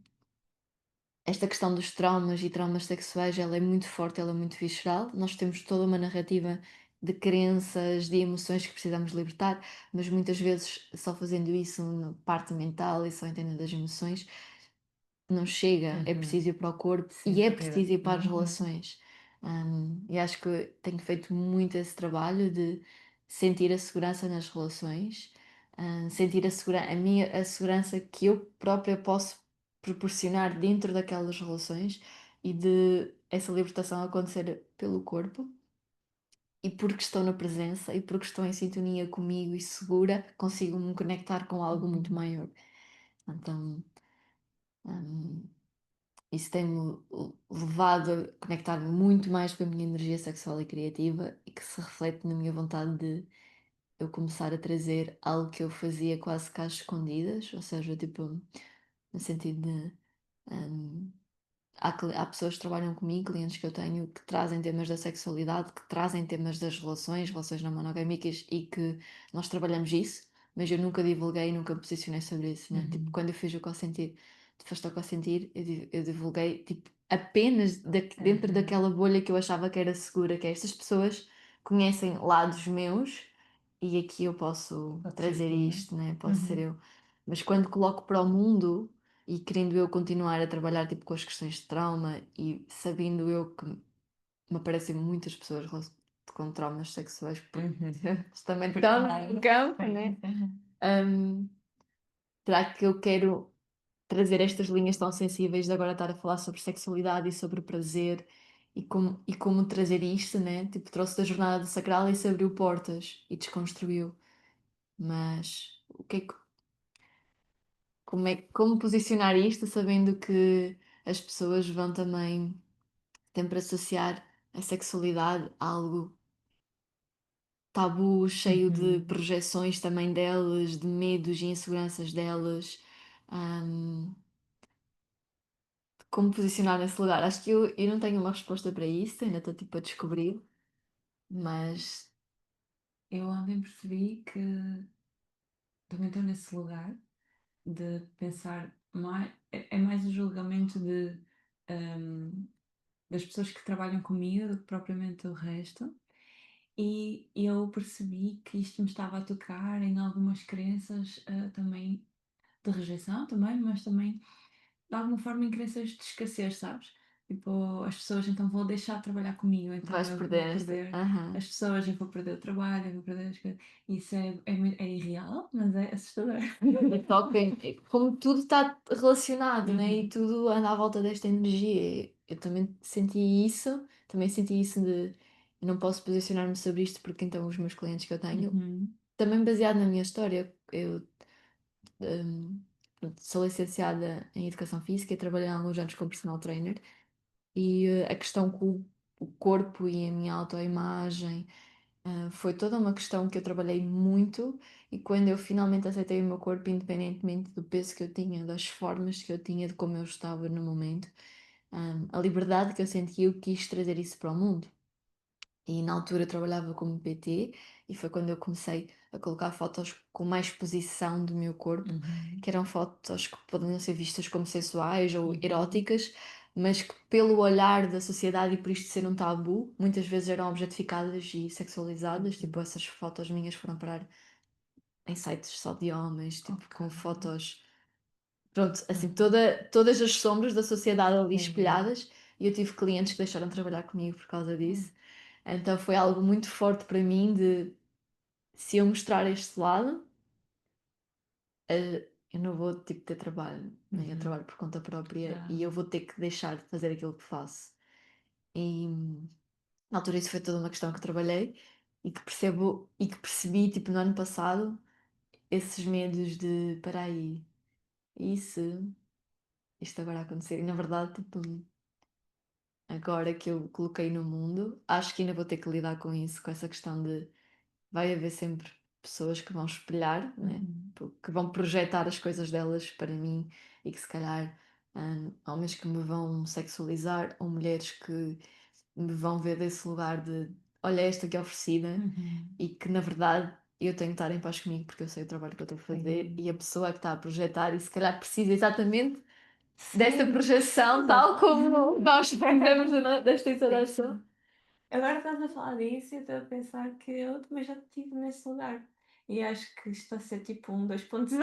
esta questão dos traumas e traumas sexuais, ela é muito forte, ela é muito visceral. Nós temos toda uma narrativa de crenças, de emoções que precisamos libertar, mas muitas vezes só fazendo isso na parte mental e só entendendo as emoções não chega, é Uhum. preciso ir para o corpo Sim, e é para ter. preciso ir para as Uhum. relações. E acho que tenho feito muito esse trabalho de sentir a segurança nas relações, sentir a segurança que eu própria posso proporcionar dentro daquelas relações e de essa libertação acontecer pelo corpo. E porque estou na presença e porque estou em sintonia comigo e segura, consigo me conectar com algo muito Uhum. maior. Então, hum, isso tem-me levado a conectar-me muito mais com a minha energia sexual e criativa e que se reflete na minha vontade de eu começar a trazer algo que eu fazia quase que às escondidas, ou seja, tipo, no sentido de. hum, há pessoas que trabalham comigo, clientes que eu tenho, que trazem temas da sexualidade, que trazem temas das relações, relações não monogâmicas e que nós trabalhamos isso, mas eu nunca divulguei, nunca me posicionei sobre isso, né? Tipo, Uhum. quando eu fiz o consentir, tu foste ao consentir, eu divulguei, tipo, apenas dentro Uhum. daquela bolha que eu achava que era segura, que é estas pessoas conhecem lados meus e aqui eu posso Pode ser trazer tu, né? isto, né? Posso ser Uhum. eu. Mas quando coloco para o mundo e querendo eu continuar a trabalhar tipo com as questões de trauma e sabendo eu que me aparecem muitas pessoas com traumas sexuais, porque Uhum. eles também Porque estão claro, no campo, sim. né? Uhum. Hum, Será que eu quero trazer estas linhas tão sensíveis de agora estar a falar sobre sexualidade e sobre prazer e como trazer isto, né? Tipo, trouxe da jornada do sacral e isso abriu portas e desconstruiu. Mas o que é que, como posicionar isto sabendo que as pessoas vão também sempre associar a sexualidade a algo tabu, cheio de Uhum. projeções também delas, de medos e inseguranças delas. Hum, Como posicionar nesse lugar? Acho que eu não tenho uma resposta para isso, ainda estou tipo a descobrir, mas Eu ontem percebi que também estou nesse lugar de pensar mais, é mais o julgamento hum, das pessoas que trabalham comigo do que propriamente o resto. E eu percebi que isto me estava a tocar em algumas crenças também de rejeição também, mas também de alguma forma em crenças de escassez, sabes? Tipo, as pessoas então vão deixar de trabalhar comigo, então vais eu vou perder esta. perder Aham. as pessoas, eu vou perder o trabalho, eu vou perder as coisas. Isso é irreal, mas é assustador. E toca como tudo está relacionado, né? E Uhum. tudo anda à volta desta energia. Eu também senti isso de eu não posso posicionar-me sobre isto porque então os meus clientes que eu tenho, Uhum. também baseado na minha história, eu hum, pronto, sou licenciada em Educação Física e trabalhei há alguns anos como personal trainer e a questão com o corpo e a minha autoimagem foi toda uma questão que eu trabalhei muito e quando eu finalmente aceitei o meu corpo, independentemente do peso que eu tinha, das formas que eu tinha, de como eu estava no momento, a liberdade que eu senti, eu quis trazer isso para o mundo. E na altura eu trabalhava como PT e foi quando eu comecei a colocar fotos com mais exposição do meu corpo, Uhum. que eram fotos que poderiam ser vistas como sensuais ou Uhum. eróticas, mas que pelo olhar da sociedade e por isto ser um tabu, muitas vezes eram objetificadas e sexualizadas. Tipo, Uhum. essas fotos minhas foram parar em sites só de homens, tipo, Ok. com fotos. Pronto, assim, Uhum. todas as sombras da sociedade ali Sim. espelhadas, e eu tive clientes que deixaram de trabalhar comigo por causa Hum. disso. Então foi algo muito forte para mim de se eu mostrar este lado, eu não vou tipo ter trabalho, né? Eu Uhum. trabalho por conta própria e Claro. eu vou ter que deixar de fazer aquilo que faço. E na altura isso foi toda uma questão que eu trabalhei e que percebo e que percebi tipo no ano passado esses medos de peraí, e se isto agora acontecer? E na verdade, tipo, agora que eu coloquei no mundo, acho que ainda vou ter que lidar com isso, com essa questão de vai haver sempre pessoas que vão espelhar, né? Uhum. Que vão projetar as coisas delas para mim e que se calhar homens que me vão sexualizar ou mulheres que me vão ver desse lugar de olha esta que é oferecida Uhum. e que na verdade eu tenho que estar em paz comigo porque eu sei o trabalho que eu estou a fazer Sim. e a pessoa que está a projetar e se calhar precisa exatamente dessa Sim. projeção, tal como nós fizemos desta interação. Sim. Agora estás a falar disso e eu estou a pensar que eu também já estive nesse lugar. E acho que isto vai ser tipo um 2.0.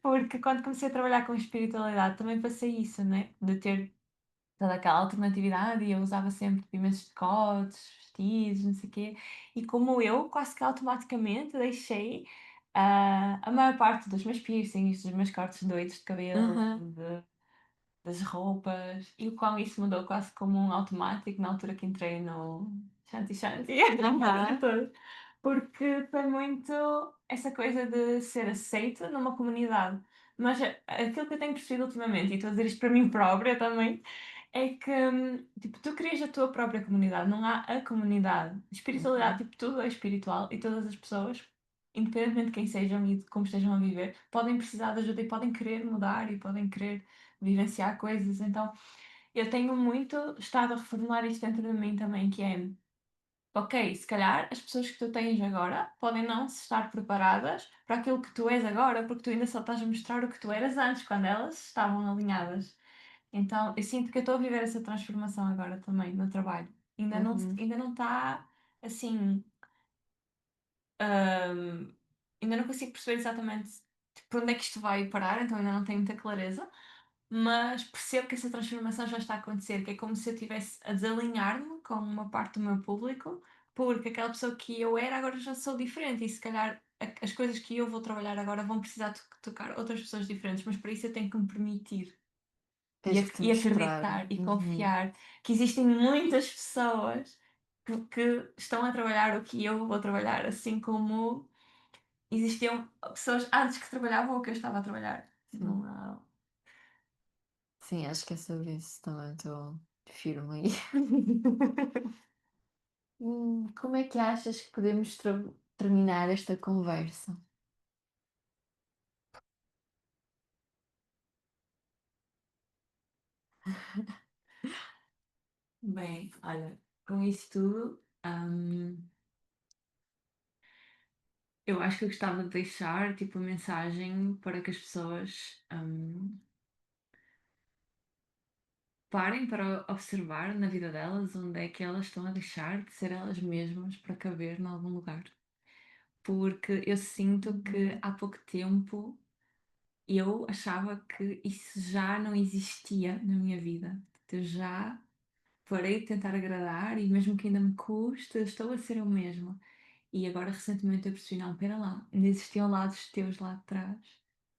Porque quando comecei a trabalhar com espiritualidade também passei isso, né? De ter toda aquela alternatividade e eu usava sempre tipo, imensos decotes, vestidos, não sei o quê. E como eu, quase que automaticamente deixei a maior parte dos meus piercings, dos meus cortes doidos de cabelo, Aham, das roupas, e o quão isso mudou quase como um automático na altura que entrei no Shanti Shanti. aham, Todas. Porque foi muito essa coisa de ser aceita numa comunidade. Mas aquilo que eu tenho percebido ultimamente, e estou a dizer isto para mim própria também, é que tipo, tu crias a tua própria comunidade, não há a comunidade. Espiritualidade, uhum, tipo, tudo é espiritual e todas as pessoas, independentemente de quem sejam e de como estejam a viver, podem precisar de ajuda e podem querer mudar e podem querer vivenciar coisas. Então, eu tenho muito estado a reformular isto dentro de mim também, que é, ok, se calhar as pessoas que tu tens agora podem não estar preparadas para aquilo que tu és agora, porque tu ainda só estás a mostrar o que tu eras antes, quando elas estavam alinhadas. Então, eu sinto que eu estou a viver essa transformação agora também no trabalho. uhum, Ainda não está assim. hum, Ainda não consigo perceber exatamente por onde é que isto vai parar, então ainda não tenho muita clareza. mas percebo que essa transformação já está a acontecer, que é como se eu estivesse a desalinhar-me com uma parte do meu público, porque aquela pessoa que eu era agora já sou diferente e se calhar as coisas que eu vou trabalhar agora vão precisar tocar outras pessoas diferentes, mas para isso eu tenho que me permitir Tens que te e mostrar. acreditar e Uhum. confiar que existem muitas pessoas que estão a trabalhar o que eu vou trabalhar, assim como existiam pessoas antes que trabalhavam o que eu estava a trabalhar. Sim. Não há... Sim, acho que é sobre isso também. Estou firme aí. Como é que achas que podemos terminar esta conversa? Bem, olha, com isso tudo, eu acho que eu gostava de deixar tipo uma mensagem para que as pessoas parem para observar na vida delas onde é que elas estão a deixar de ser elas mesmas para caber em algum lugar. Porque eu sinto que há pouco tempo eu achava que isso já não existia na minha vida. Eu já parei de tentar agradar e mesmo que ainda me custe, eu estou a ser eu mesma. E agora recentemente eu percebi, não, pera lá, ainda existiam lados teus lá atrás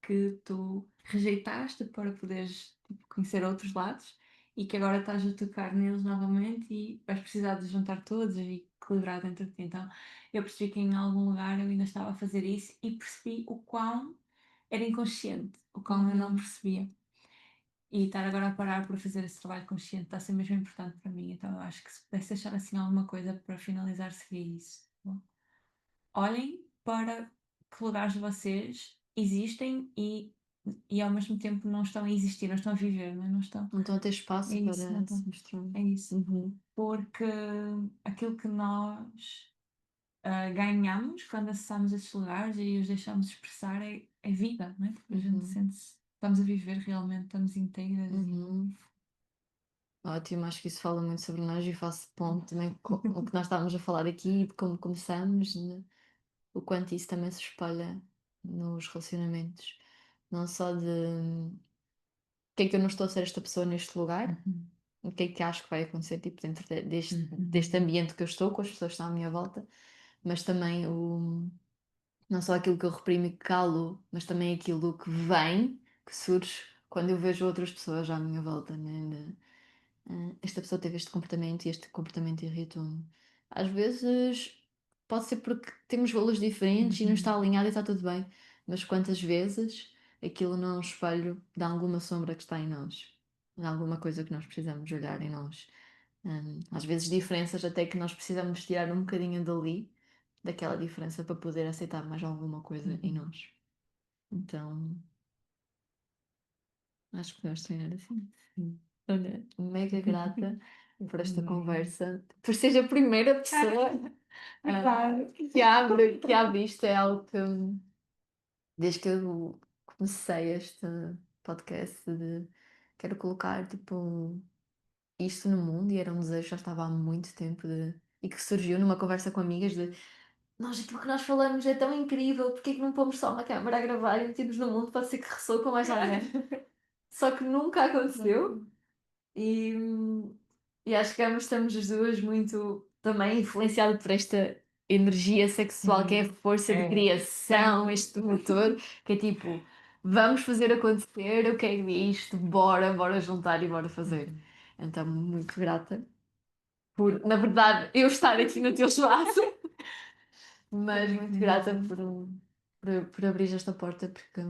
que tu rejeitaste para poderes tipo, conhecer outros lados e que agora estás a tocar neles novamente e vais precisar de juntar todos e equilibrar dentro de ti. Então eu percebi que em algum lugar eu ainda estava a fazer isso e percebi o quão era inconsciente, o quão eu não percebia. E estar agora a parar para fazer esse trabalho consciente está a ser mesmo importante para mim. Então eu acho que se pudesse deixar assim alguma coisa para finalizar seria isso. Bom, olhem para que lugares vocês existem e ao mesmo tempo não estão a existir, não estão a viver, não é? Não estão. Não estão a ter É espaço isso, não para estão. se mostrar. É isso. Uhum. Porque aquilo que nós ganhamos quando acessamos esses lugares e os deixamos expressar é vida, não é? Porque a gente Uhum. sente-se, estamos a viver realmente, estamos inteiras e Uhum. Ótimo, acho que isso fala muito sobre nós e faço ponto também com o que nós estávamos a falar aqui, de como começamos, o quanto isso também se espalha nos relacionamentos. Não só de que é que eu não estou a ser esta pessoa neste lugar, Uhum. o que é que acho que vai acontecer tipo, dentro deste Uhum. ambiente que eu estou, com as pessoas que estão à minha volta, mas também não só aquilo que eu reprimo e que calo, mas também aquilo que vem, que surge quando eu vejo outras pessoas à minha volta, né? Esta pessoa teve este comportamento e este comportamento irritou-me. Às vezes pode ser porque temos valores diferentes e não está Uhum. alinhado e está tudo bem, mas quantas vezes aquilo não é um espelho de alguma sombra que está em nós, de alguma coisa que nós precisamos olhar em nós. Às vezes diferenças até que nós precisamos tirar um bocadinho dali, daquela diferença para poder aceitar mais alguma coisa em Uhum. nós. Então, acho que podemos terminar assim. Sim. Olha, mega grata por esta Também. conversa, por ser a primeira pessoa Verdade. que abre isto. É algo que, desde que eu comecei este podcast, quero colocar tipo, isto no mundo e era um desejo que já estava há muito tempo e que surgiu numa conversa com amigas de nós, aquilo que nós falamos é tão incrível, porque é que não pomos só uma câmara a gravar e metemos no mundo, pode ser que ressoe com mais alguém. Só que nunca aconteceu. E, e acho que ambas estamos as duas muito também influenciadas por esta energia sexual que é a força de É. criação, este motor, que é tipo, vamos fazer acontecer, eu quero isto, bora juntar e bora fazer. Uhum. Então, muito grata por, na verdade, eu estar aqui no teu espaço, mas muito grata por abrir esta porta, porque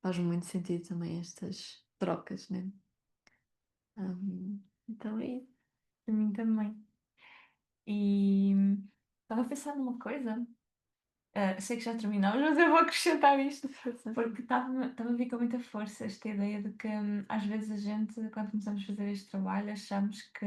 faz muito sentido também estas trocas, né? Então é isso. Para mim também. E estava a pensar numa coisa. Sei que já terminamos, mas eu vou acrescentar isto. Porque estava a vir com muita força esta ideia de que às vezes a gente, quando começamos a fazer este trabalho, achamos que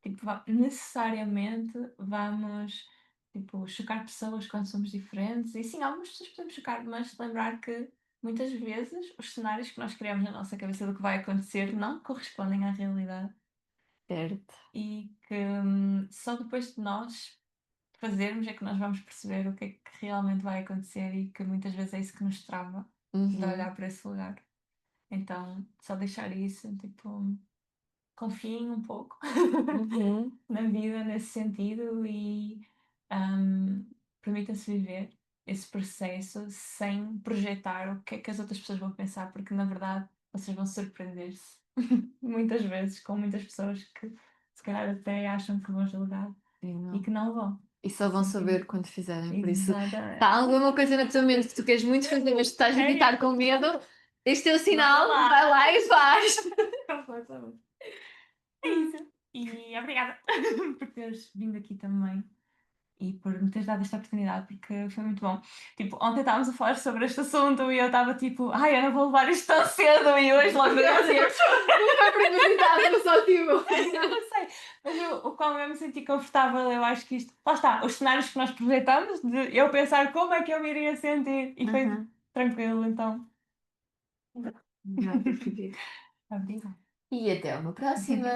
tipo, necessariamente vamos tipo, chocar pessoas quando somos diferentes. E sim, algumas pessoas podemos chocar, mas lembrar que muitas vezes os cenários que nós criamos na nossa cabeça do que vai acontecer não correspondem à realidade. Certo. E que só depois de nós fazermos é que nós vamos perceber o que é que realmente vai acontecer e que muitas vezes é isso que nos trava de Uhum. olhar para esse lugar. Então, só deixar isso, tipo, confiem um pouco Uhum. na vida nesse sentido e hum, permitam-se viver esse processo sem projetar o que é que as outras pessoas vão pensar, porque na verdade vocês vão surpreender-se muitas vezes com muitas pessoas que se calhar até acham que vão julgar Sim, e não. que não vão. E só vão Simplesmente. saber quando fizerem. Por isso, Exatamente. há alguma coisa na tua mente que tu queres muito fazer, mas tu estás a É, ficar com medo, este é o sinal, vai lá. vai lá e faz. Completamente. É isso. E obrigada por teres vindo aqui também e por me teres dado esta oportunidade, porque foi muito bom. Tipo, ontem estávamos a falar sobre este assunto e eu estava tipo, ai, eu não vou levar isto tão cedo e hoje logo eu assim, Não foi propositado, era só tipo. eu não sei, mas o qual eu me senti confortável, eu acho que isto, lá está, os cenários que nós projetamos, de eu pensar como é que eu me iria sentir e foi Uhum. tranquilo, então. Obrigada por vir. Obrigada. E até uma próxima.